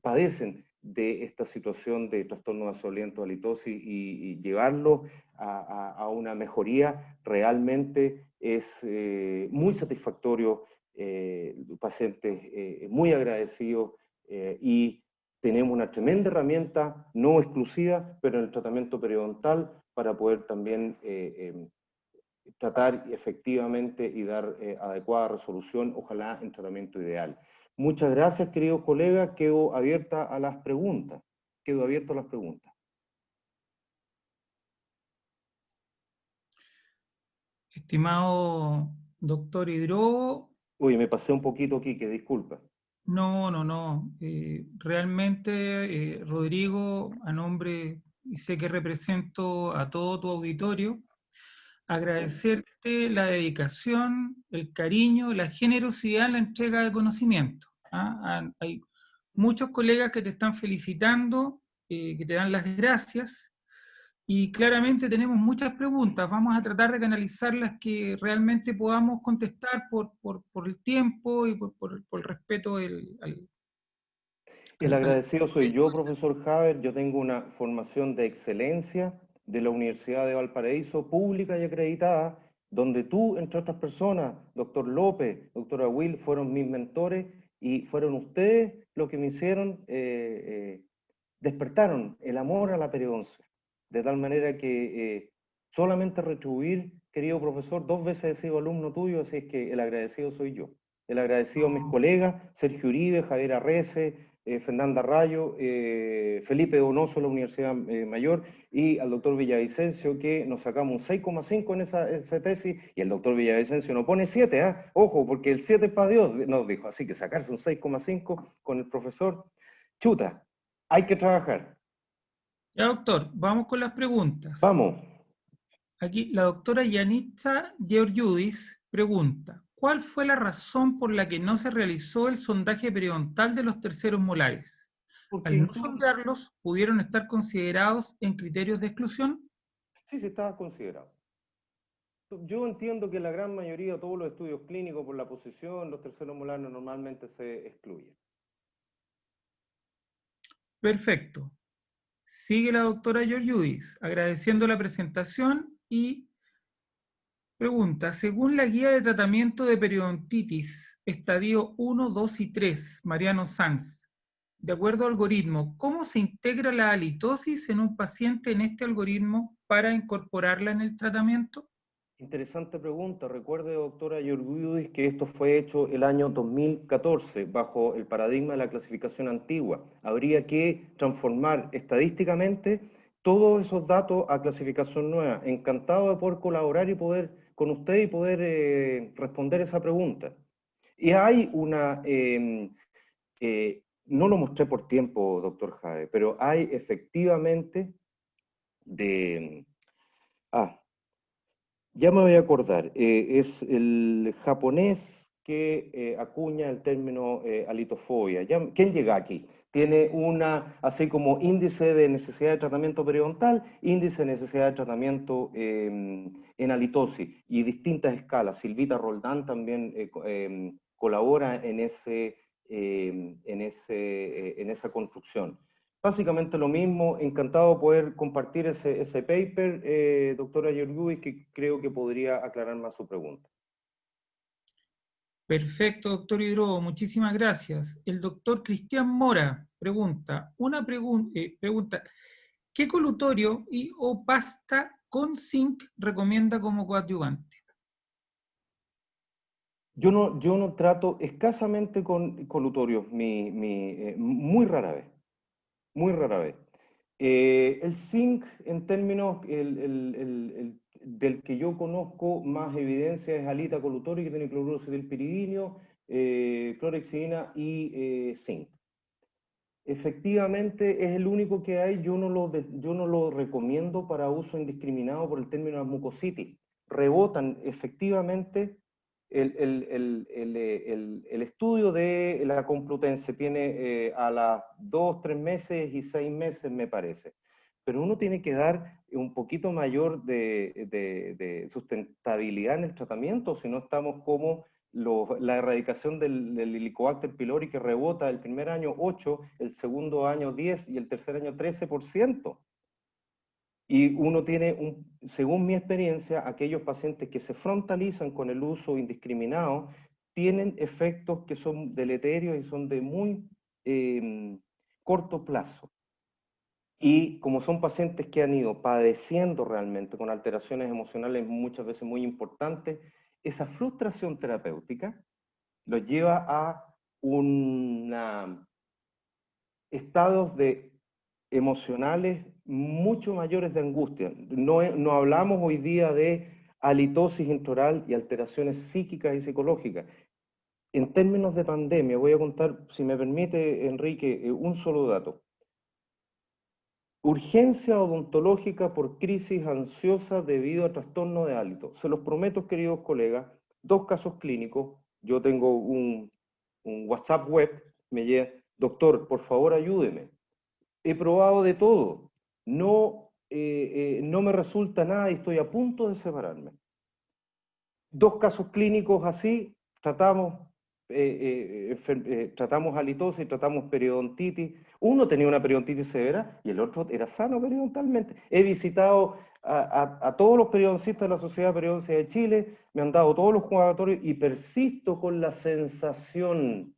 padecen de esta situación de trastorno vasodilático, halitosis y llevarlo a una mejoría realmente es muy satisfactorio, pacientes muy agradecidos y tenemos una tremenda herramienta, no exclusiva, pero en el tratamiento periodontal para poder también tratar efectivamente y dar adecuada resolución, ojalá en tratamiento ideal. Muchas gracias, queridos colegas. Quedo abierta a las preguntas. Quedo abierto a las preguntas. Estimado doctor Hidrobo. Uy, me pasé un poquito aquí, que disculpa. No, no, no. Realmente, Rodrigo, a nombre, y sé que represento a todo tu auditorio, agradecerte la dedicación, el cariño, la generosidad en la entrega de conocimiento. Hay muchos colegas que te están felicitando, que te dan las gracias, y claramente tenemos muchas preguntas. Vamos a tratar de canalizar las que realmente podamos contestar por el tiempo y por el respeto El al agradecido soy yo, profesor Haber. Yo tengo una formación de excelencia de la Universidad de Valparaíso, pública y acreditada, donde tú, entre otras personas, doctor López, doctora Will, fueron mis mentores y fueron ustedes los que me hicieron, despertaron el amor a la periodoncia. De tal manera que solamente retribuir, querido profesor, 2 veces he sido alumno tuyo, así es que el agradecido soy yo. El agradecido a mis colegas, Sergio Uribe, Javier Arrece, Fernanda Rayo, Felipe Donoso de la Universidad Mayor y al doctor Villavicencio, que nos sacamos un 6,5 en esa tesis, y el doctor Villavicencio no pone 7, ¿eh? Ojo, porque el 7 es para Dios, nos dijo, así que sacarse un 6,5 con el profesor, chuta, hay que trabajar. Ya, doctor, vamos con las preguntas. Vamos. Aquí la doctora Yanitza Georgiudis pregunta, ¿cuál fue la razón por la que no se realizó el sondaje periodontal de los terceros molares? Porque Al no incluso, sondearlos, ¿pudieron estar considerados en criterios de exclusión? sí, se estaba considerado. Yo entiendo que la gran mayoría, todos los estudios clínicos por la posición, los terceros molares normalmente se excluyen. Perfecto. Sigue la doctora Georgiudis agradeciendo la presentación y pregunta, según la guía de tratamiento de periodontitis, estadio 1, 2 y 3, Mariano Sanz, de acuerdo al algoritmo, ¿cómo se integra la halitosis en un paciente en este algoritmo para incorporarla en el tratamiento? Interesante pregunta. Recuerde, doctora Yorgudis, que esto fue hecho el año 2014 bajo el paradigma de la clasificación antigua. Habría que transformar estadísticamente todos esos datos a clasificación nueva. Encantado de poder colaborar y poder con usted y poder responder esa pregunta. Y hay una, no lo mostré por tiempo, doctor Jade, pero hay efectivamente de... Ah, ya me voy a acordar, es el japonés que acuña el término alitofobia. ¿Quién llega aquí? Tiene una, así como índice de necesidad de tratamiento periodontal, índice de necesidad de tratamiento en halitosis y distintas escalas. Silvita Roldán también colabora en esa construcción. Básicamente lo mismo, encantado de poder compartir ese paper, doctora Georgiou, que creo que podría aclarar más su pregunta. Perfecto, doctor Hidrobo, muchísimas gracias. El doctor Cristian Mora pregunta, pregunta, ¿qué colutorio y o pasta con zinc recomienda como coadyuvante? Yo no trato escasamente con colutorios, muy rara vez, muy rara vez. El zinc, en términos del que yo conozco, más evidencia es halita colutorio, que tiene cloruro cetilpiridinio, clorhexidina y zinc. Efectivamente, es el único que hay. Yo no lo recomiendo para uso indiscriminado por el término de mucositis. Rebotan efectivamente el estudio de la Complutense tiene a las 2, 3 meses y 6 meses, me parece. Pero uno tiene que dar un poquito mayor de sustentabilidad en el tratamiento, si no estamos como la erradicación del Helicobacter pylori, que rebota el primer año 8, el segundo año 10 y el tercer año 13%. Y uno tiene, según mi experiencia, aquellos pacientes que se frontalizan con el uso indiscriminado tienen efectos que son deleterios y son de muy corto plazo. Y como son pacientes que han ido padeciendo realmente con alteraciones emocionales muchas veces muy importantes, esa frustración terapéutica los lleva a estados emocionales mucho mayores de angustia. No hablamos hoy día de halitosis intraoral y alteraciones psíquicas y psicológicas. En términos de pandemia, voy a contar, si me permite, Enrique, un solo dato. Urgencia odontológica por crisis ansiosa debido a trastorno de hálito. Se los prometo, queridos colegas, 2 casos clínicos. Yo tengo un WhatsApp web, me llega, doctor, por favor ayúdeme. He probado de todo, no me resulta nada y estoy a punto de separarme. 2 casos clínicos así, tratamos halitosis, tratamos periodontitis. Uno tenía una periodontitis severa y el otro era sano periodontalmente. He visitado a todos los periodoncistas de la Sociedad Periodoncia de Chile, me han dado todos los jugatorios y persisto con la sensación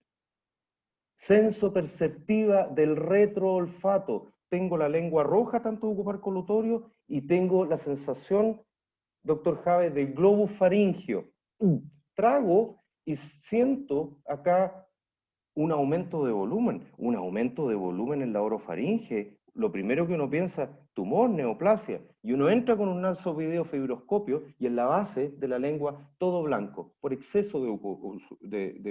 sensoperceptiva del retroolfato. Tengo la lengua roja tanto de ocupar colutorio y tengo la sensación, doctor Jave, del globo faríngeo. Trago y siento acá un aumento de volumen en la orofaringe. Lo primero que uno piensa, tumor, neoplasia, y uno entra con un nasovideofibroscopio y en la base de la lengua todo blanco, por exceso de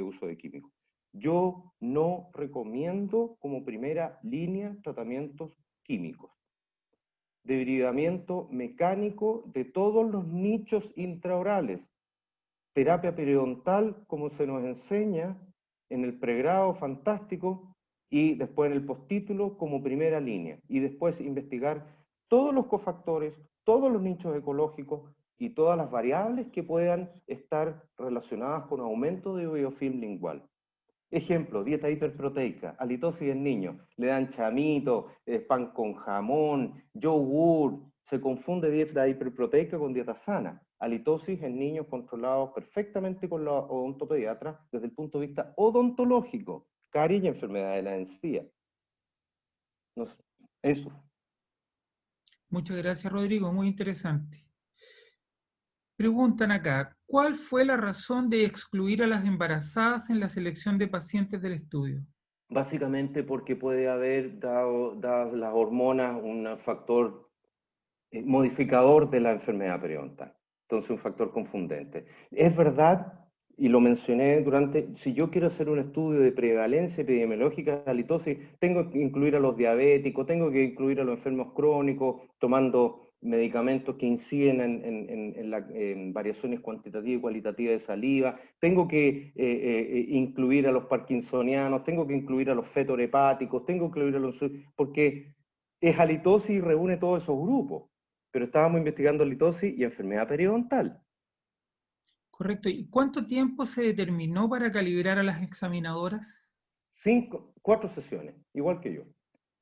uso de químicos. Yo no recomiendo como primera línea tratamientos químicos. Debridamiento mecánico de todos los nichos intraorales. Terapia periodontal, como se nos enseña en el pregrado, fantástico, y después en el postítulo como primera línea. Y después investigar todos los cofactores, todos los nichos ecológicos y todas las variables que puedan estar relacionadas con aumento de biofilm lingual. Ejemplo, dieta hiperproteica, halitosis en niños, le dan chamito, pan con jamón, yogur, se confunde dieta hiperproteica con dieta sana. Halitosis en niños controlados perfectamente con la odontopediatra desde el punto de vista odontológico, caries y enfermedad de la encía. No sé, eso. Muchas gracias, Rodrigo, muy interesante. Preguntan acá, ¿cuál fue la razón de excluir a las embarazadas en la selección de pacientes del estudio? Básicamente porque puede haber, dadas las hormonas, un factor modificador de la enfermedad periodontal. Entonces, un factor confundente. Es verdad, y lo mencioné durante, si yo quiero hacer un estudio de prevalencia epidemiológica de halitosis, tengo que incluir a los diabéticos, tengo que incluir a los enfermos crónicos, tomando medicamentos que inciden en variaciones cuantitativas y cualitativas de saliva, tengo que incluir a los parkinsonianos, tengo que incluir a los fetorepáticos, tengo que incluir a los... porque es halitosis y reúne todos esos grupos, pero estábamos investigando halitosis y enfermedad periodontal. Correcto. ¿Y cuánto tiempo se determinó para calibrar a las examinadoras? 4 sesiones, igual que yo.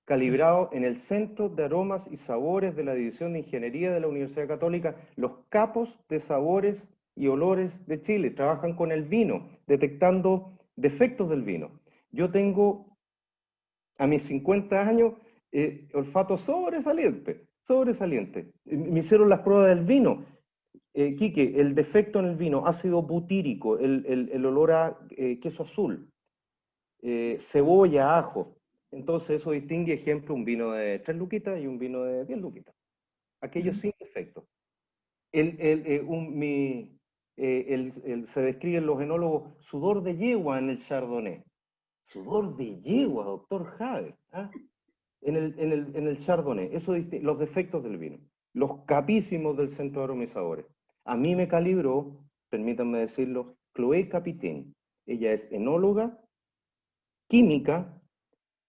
calibrado en el Centro de Aromas y Sabores de la División de Ingeniería de la Universidad Católica, los capos de sabores y olores de Chile. Trabajan con el vino, detectando defectos del vino. Yo tengo, a mis 50 años, olfato sobresaliente, sobresaliente. Me hicieron las pruebas del vino. Quique, el defecto en el vino, ácido butírico, el olor a queso azul, cebolla, ajo. Entonces eso distingue, ejemplo, un vino de 3 luquitas y un vino de 10 luquitas. Aquellos sin defecto. Se describe en los enólogos sudor de yegua en el Chardonnay. Sudor de yegua, doctor Javier. ¿Ah? En el Chardonnay. Eso los defectos del vino. Los capísimos del Centro de Aromas y Sabores. A mí me calibró, permítanme decirlo, Chloé Capitain. Ella es enóloga, química,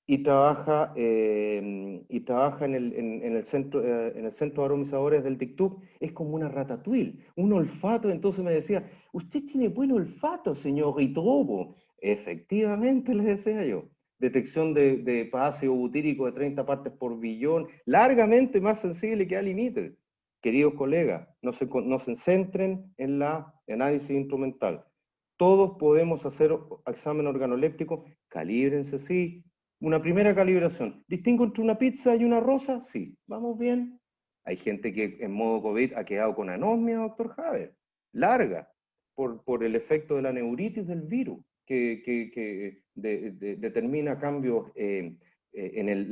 y trabaja en el centro de Aromas y Sabores del TICTUC. Es como una ratatouille, un olfato. Entonces me decía, usted tiene buen olfato, señor Ritrobo. Efectivamente, les decía yo. Detección de ácido butírico de 30 partes por billón, largamente más sensible que al-limiter. Queridos colegas, no se centren en la análisis instrumental. Todos podemos hacer examen organoléptico, calíbrense, sí. Una primera calibración. ¿Distingo entre una pizza y una rosa? Sí. ¿Vamos bien? Hay gente que en modo COVID ha quedado con anosmia, doctor Javier. Larga. Por el efecto de la neuritis del virus, que determina cambios en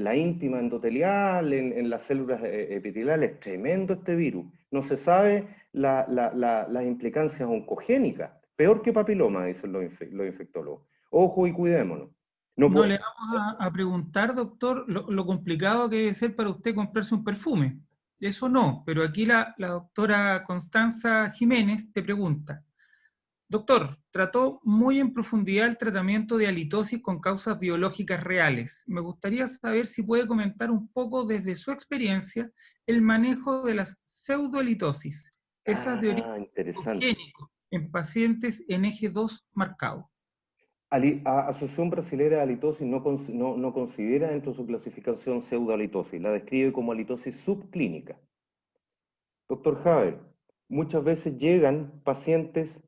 la íntima endotelial, en las células epiteliales. Tremendo este virus. No se sabe las implicancias oncogénicas. Peor que papiloma, dicen los infectólogos. Ojo y cuidémonos. No le vamos a preguntar, doctor, lo complicado que debe ser para usted comprarse un perfume. Eso no, pero aquí la doctora Constanza Jiménez te pregunta. Doctor, trató muy en profundidad el tratamiento de halitosis con causas biológicas reales. Me gustaría saber si puede comentar un poco desde su experiencia el manejo de las pseudohalitosis, esas de origen interesante. génico, en pacientes en eje 2 marcado. Asociación Brasilera de Halitosis no considera dentro de su clasificación pseudohalitosis, la describe como halitosis subclínica. Doctor Javier, muchas veces llegan pacientes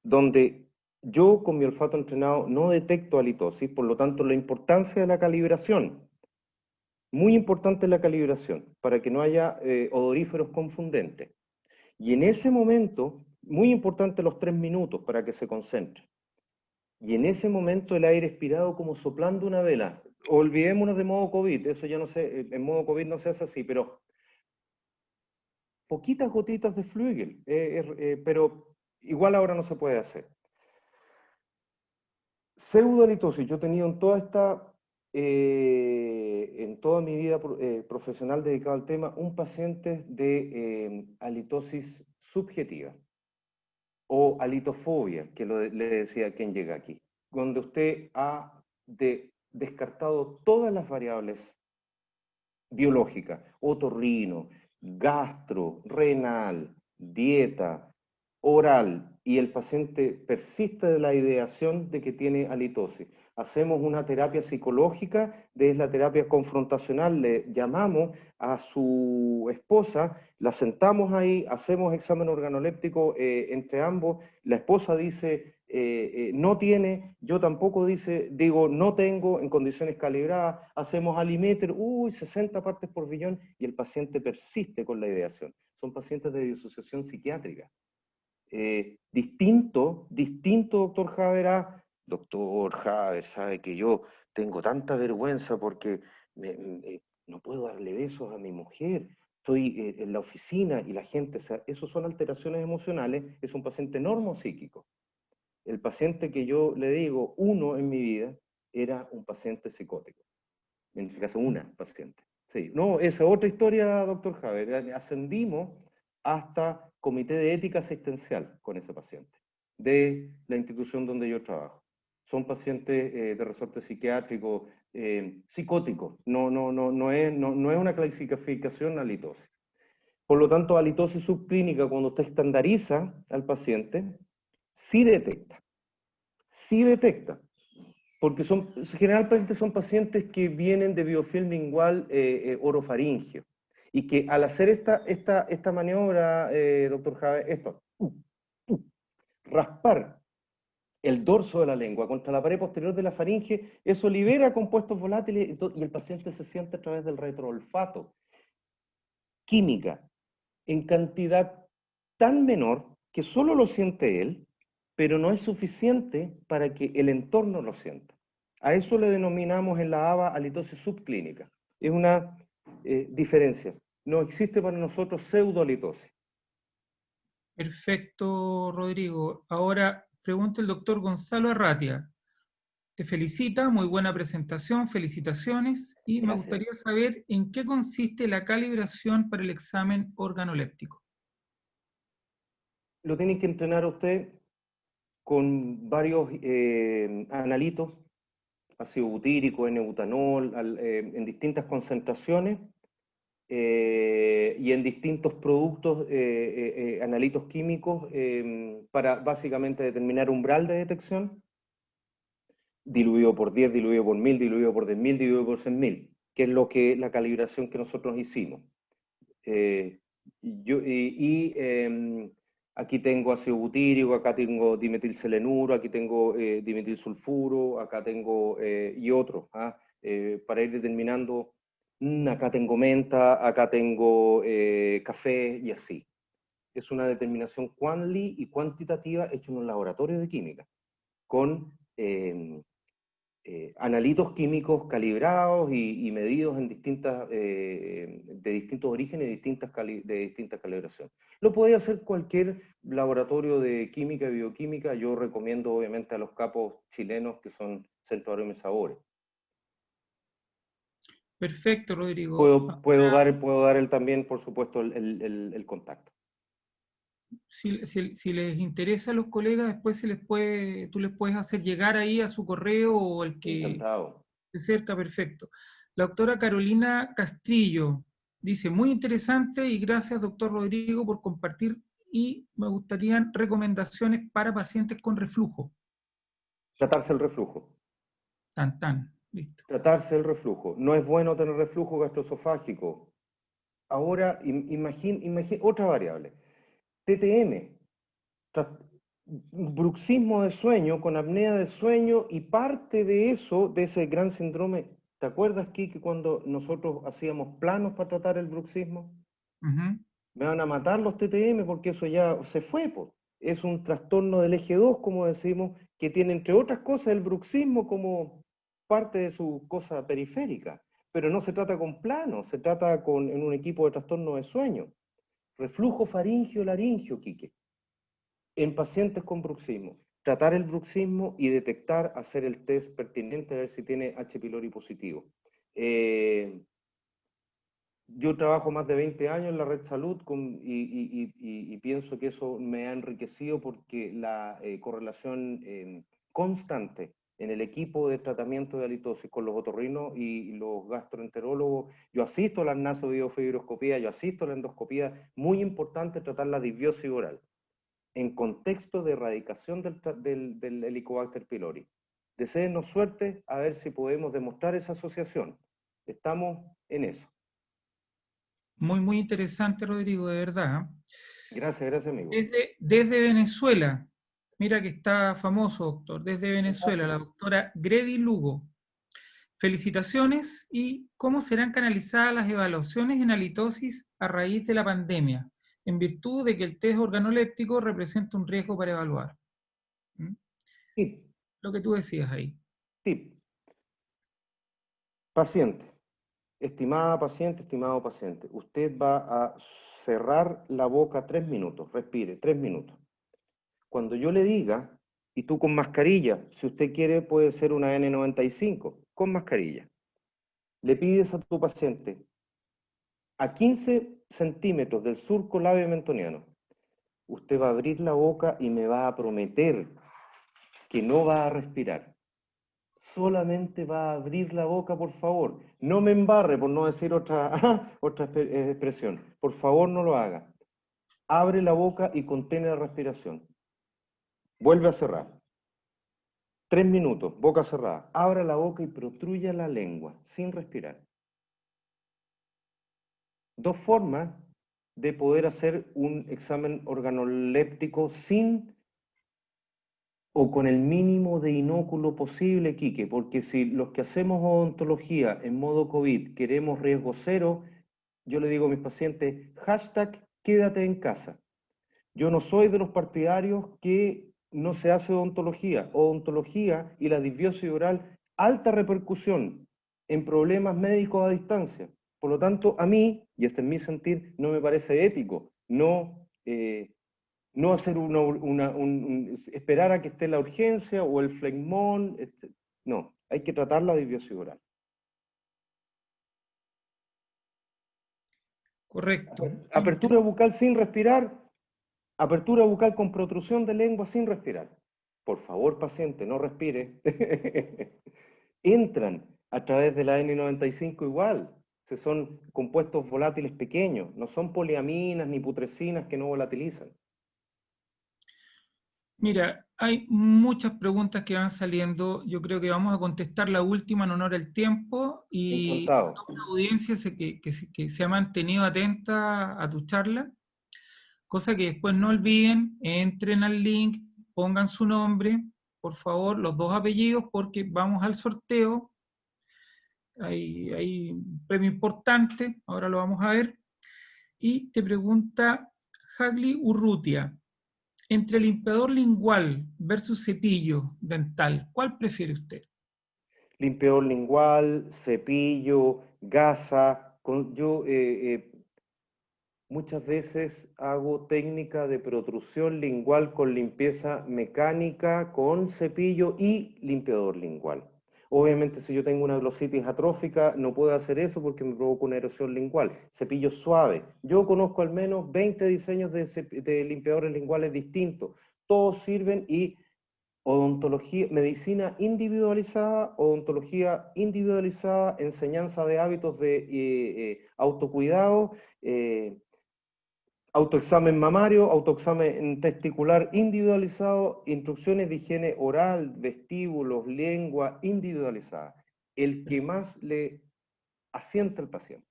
donde yo con mi olfato entrenado no detecto halitosis, por lo tanto la importancia de la calibración, muy importante la calibración, para que no haya odoríferos confundentes. Y en ese momento, muy importante los 3 minutos para que se concentre. Y en ese momento el aire expirado como soplando una vela. Olvidémonos de modo COVID, eso ya no sé, en modo COVID no se hace así, pero poquitas gotitas de Flügel, pero igual ahora no se puede hacer. Pseudohalitosis, yo he tenido en toda mi vida profesional dedicado al tema, un paciente de halitosis subjetiva o halitofobia, que le decía a quien llega aquí, donde usted ha descartado todas las variables biológicas, otorrino, gastro, renal, dieta, oral, y el paciente persiste de la ideación de que tiene halitosis. Hacemos una terapia psicológica, es la terapia confrontacional, le llamamos a su esposa, la sentamos ahí, hacemos examen organoléptico entre ambos, la esposa dice no tiene, yo tampoco digo no tengo en condiciones calibradas, hacemos al-limiter, 60 partes por billón, y el paciente persiste con la ideación. Son pacientes de disociación psiquiátrica. Distinto, doctor Javier, doctor Javier, sabe que yo tengo tanta vergüenza porque no puedo darle besos a mi mujer, estoy en la oficina y la gente, esos son alteraciones emocionales, es un paciente normopsíquico. El paciente que yo le digo, uno en mi vida, era un paciente psicótico. En este caso, una paciente. Sí. No, esa otra historia, doctor Javier. Ascendimos hasta comité de ética asistencial con ese paciente, de la institución donde yo trabajo. Son pacientes de resorte psiquiátrico, psicóticos. No es una clasificación halitosis. Por lo tanto, halitosis subclínica, cuando usted estandariza al paciente, sí detecta. Porque generalmente son pacientes que vienen de biofilm lingual orofaringio y que al hacer esta maniobra, doctor Jave, raspar el dorso de la lengua contra la pared posterior de la faringe, eso libera compuestos volátiles y el paciente se siente a través del retroolfato. Química en cantidad tan menor que solo lo siente él, pero no es suficiente para que el entorno lo sienta. A eso le denominamos en la ABA halitosis subclínica. Es una diferencia. No existe para nosotros pseudohalitosis. Perfecto, Rodrigo. Ahora pregunta el doctor Gonzalo Arratia. Te felicita, muy buena presentación, felicitaciones. Y Gracias. Me gustaría saber en qué consiste la calibración para el examen organoléptico. Lo tiene que entrenar usted con varios analitos, ácido butírico, N-butanol, en distintas concentraciones y en distintos productos, analitos químicos, para básicamente determinar umbral de detección, diluido por 10, diluido por 1000, diluido por 10.000, diluido por 100.000, que es la calibración que nosotros hicimos. Aquí tengo ácido butírico, acá tengo dimetilselenuro, aquí tengo dimetilsulfuro, acá tengo y otros, para ir determinando, acá tengo menta, acá tengo café y así. Es una determinación quantly y cuantitativa hecha en un laboratorio de química, con analitos químicos calibrados y medidos en de distintos orígenes y de distintas calibraciones. Lo puede hacer cualquier laboratorio de química y bioquímica. Yo recomiendo obviamente a los capos chilenos que son Centro Aroma y Sabores. Perfecto, Rodrigo. Puedo dar él también, por supuesto, el contacto. Si les interesa a los colegas, después tú les puedes hacer llegar ahí a su correo o el que Encantado. de cerca, perfecto. La doctora Carolina Castillo dice, muy interesante y gracias, doctor Rodrigo, por compartir y me gustarían recomendaciones para pacientes con reflujo. Tratarse el reflujo. Listo. Tratarse el reflujo. No es bueno tener reflujo gastroesofágico. Ahora, imagina otra variable. TTM, bruxismo de sueño con apnea de sueño y parte de eso, de ese gran síndrome, ¿te acuerdas, Kike, cuando nosotros hacíamos planos para tratar el bruxismo? Me van a matar los TTM porque eso ya se fue, pues. Es un trastorno del eje 2, como decimos, que tiene entre otras cosas el bruxismo como parte de su cosa periférica, pero no se trata con planos, se trata en un equipo de trastorno de sueño. Reflujo faringio-laringio, Quique, en pacientes con bruxismo. Tratar el bruxismo y detectar, hacer el test pertinente a ver si tiene H. pylori positivo. Yo trabajo más de 20 años en la red salud y pienso que eso me ha enriquecido porque la correlación constante en el equipo de tratamiento de halitosis con los otorrinos y los gastroenterólogos, yo asisto a la nasobiofibroskopía, yo asisto a la endoscopía, muy importante tratar la disbiosis oral en contexto de erradicación del Helicobacter pylori. Deseenos suerte a ver si podemos demostrar esa asociación. Estamos en eso. Muy, muy interesante, Rodrigo, de verdad. Gracias, amigo. Desde Venezuela, mira que está famoso, doctor, desde Venezuela, la doctora Grady Lugo. Felicitaciones y cómo serán canalizadas las evaluaciones en halitosis a raíz de la pandemia, en virtud de que el test organoléptico representa un riesgo para evaluar. Tip. Lo que tú decías ahí. Tip. Paciente. Estimada paciente, estimado paciente, usted va a cerrar la boca 3 minutos, respire 3 minutos. Cuando yo le diga, y tú con mascarilla, si usted quiere puede ser una N95, con mascarilla, le pides a tu paciente a 15 centímetros del surco labio mentoniano, usted va a abrir la boca y me va a prometer que no va a respirar. Solamente va a abrir la boca, por favor. No me embarre, por no decir otra expresión. Por favor, no lo haga. Abre la boca y contén la respiración. Vuelve a cerrar. 3 minutos, boca cerrada. Abra la boca y protruya la lengua, sin respirar. 2 formas de poder hacer un examen organoléptico sin o con el mínimo de inóculo posible, Quique, porque si los que hacemos odontología en modo COVID queremos riesgo cero, yo le digo a mis pacientes, hashtag quédate en casa. Yo no soy de los partidarios que no se hace odontología. Odontología y la disbiosis oral, alta repercusión en problemas médicos a distancia. Por lo tanto, a mí, y este es mi sentir, no me parece ético no hacer esperar a que esté la urgencia o el flegmón. No, hay que tratar la disbiosis oral. Correcto. Apertura bucal sin respirar, apertura bucal con protrusión de lengua sin respirar. Por favor, paciente, no respire. Entran a través de la N95 igual. Son compuestos volátiles pequeños, no son poliaminas ni putrecinas que no volatilizan. Mira, hay muchas preguntas que van saliendo. Yo creo que vamos a contestar la última en honor al tiempo y Encantado. a toda la audiencia que se ha mantenido atenta a tu charla. Cosa que después no olviden, entren al link, pongan su nombre, por favor, los 2 apellidos, porque vamos al sorteo. Hay un premio importante, ahora lo vamos a ver. Y te pregunta Hagli Urrutia. Entre limpiador lingual versus cepillo dental, ¿cuál prefiere usted? Limpiador lingual, cepillo, gasa. Yo muchas veces hago técnica de protrusión lingual con limpieza mecánica, con cepillo y limpiador lingual. Obviamente, si yo tengo una glositis atrófica, no puedo hacer eso porque me provoca una erosión lingual. Cepillo suave. Yo conozco al menos 20 diseños de limpiadores linguales distintos. Todos sirven y odontología, medicina individualizada, odontología individualizada, enseñanza de hábitos de autocuidado, autoexamen mamario, autoexamen testicular individualizado, instrucciones de higiene oral, vestíbulos, lengua individualizada. El que más le asienta al paciente.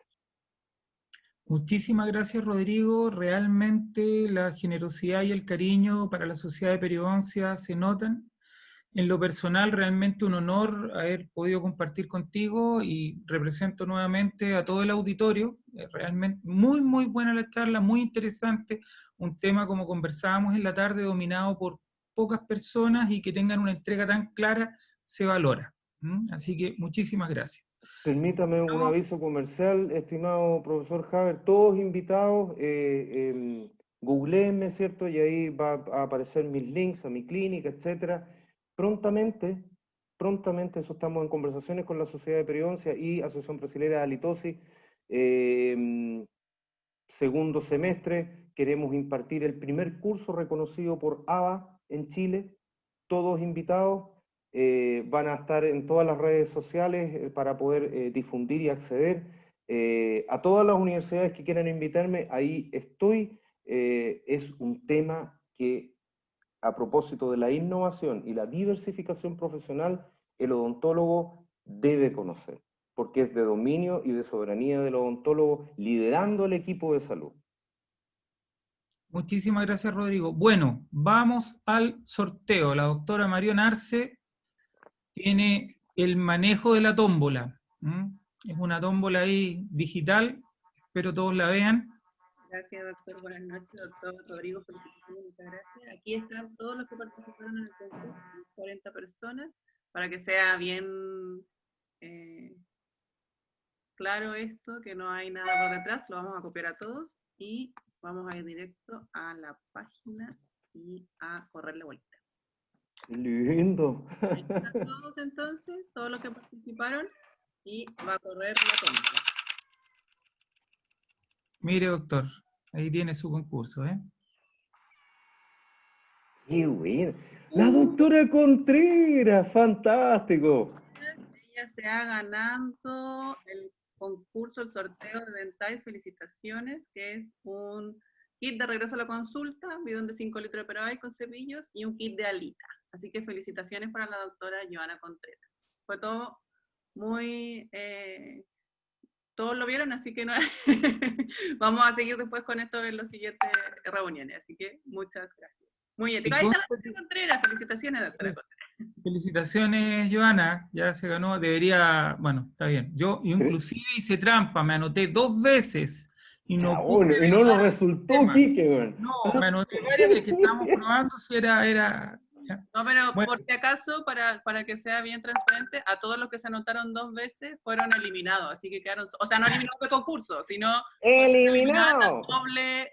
Muchísimas gracias, Rodrigo. Realmente la generosidad y el cariño para la Sociedad de Periodoncia se notan. En lo personal, realmente un honor haber podido compartir contigo y represento nuevamente a todo el auditorio. Realmente muy, muy buena la charla, muy interesante. Un tema, como conversábamos en la tarde, dominado por pocas personas y que tengan una entrega tan clara, se valora. Así que muchísimas gracias. Permítame un aviso comercial, estimado profesor Haber, todos invitados, googleenme, ¿cierto? Y ahí va a aparecer mis links a mi clínica, etcétera. Prontamente, eso estamos en conversaciones con la Sociedad de Periodoncia y Asociación Brasileña de Halitosis. Segundo semestre, queremos impartir el primer curso reconocido por ABA en Chile, todos invitados. Van a estar en todas las redes sociales para poder difundir y acceder. A todas las universidades que quieran invitarme, ahí estoy. Es un tema que, a propósito de la innovación y la diversificación profesional, el odontólogo debe conocer, porque es de dominio y de soberanía del odontólogo liderando el equipo de salud. Muchísimas gracias, Rodrigo. Bueno, vamos al sorteo. La doctora Mariona Arce tiene el manejo de la tómbola. Es una tómbola ahí digital, espero todos la vean. Gracias, doctor. Buenas noches, doctor Rodrigo. Felicitaciones, muchas gracias. Aquí están todos los que participaron en el concurso, 40 personas, para que sea bien claro esto, que no hay nada por detrás. Lo vamos a copiar a todos y vamos a ir directo a la página y a correr la vuelta. Lindo. Ahí están todos entonces, todos los que participaron, y va a correr la tómbola. Mire, doctor, ahí tiene su concurso, ¿eh? ¡Qué bueno! ¡La doctora Contreras! ¡Fantástico! Ella se ha ganado el concurso, el sorteo de Dental, felicitaciones, que es un kit de regreso a la consulta, bidón de 5 litros de Perabay con cepillos y un kit de alita. Así que felicitaciones para la doctora Joana Contreras. Fue todo muy... todos lo vieron, así que no, vamos a seguir después con esto en las siguientes reuniones. Así que muchas gracias. Muy ético. Ahí está la doctora Contreras. Felicitaciones, doctora Contreras. Felicitaciones, Joana. Ya se ganó. Debería... Bueno, está bien. Yo inclusive hice trampa. Me anoté 2 veces. Y no Chabón, pude y no nos grabar el resultó, tema. Quique, weón. No, me anoté varias veces que estábamos probando si era... ya. No, pero Bueno, por si acaso, para que sea bien transparente, a todos los que se anotaron 2 veces fueron eliminados, así que quedaron, o sea, no eliminados del concurso, sino ¡eliminado!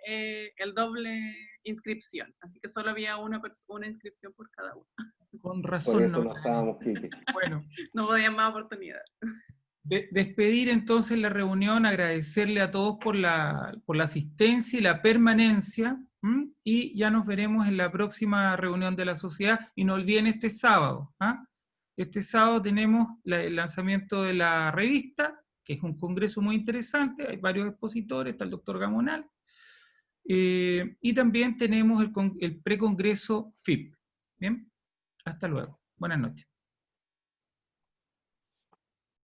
el doble inscripción, así que solo había una inscripción por cada uno. con Por razón eso no. no estábamos, Quique. Bueno. No podían más oportunidad. Despedir entonces la reunión, agradecerle a todos por la asistencia y la permanencia, y ya nos veremos en la próxima reunión de la sociedad, y no olviden este sábado. Este sábado tenemos el lanzamiento de la revista, que es un congreso muy interesante, hay varios expositores, está el doctor Gamonal, y también tenemos el precongreso FIP. Bien, hasta luego, buenas noches.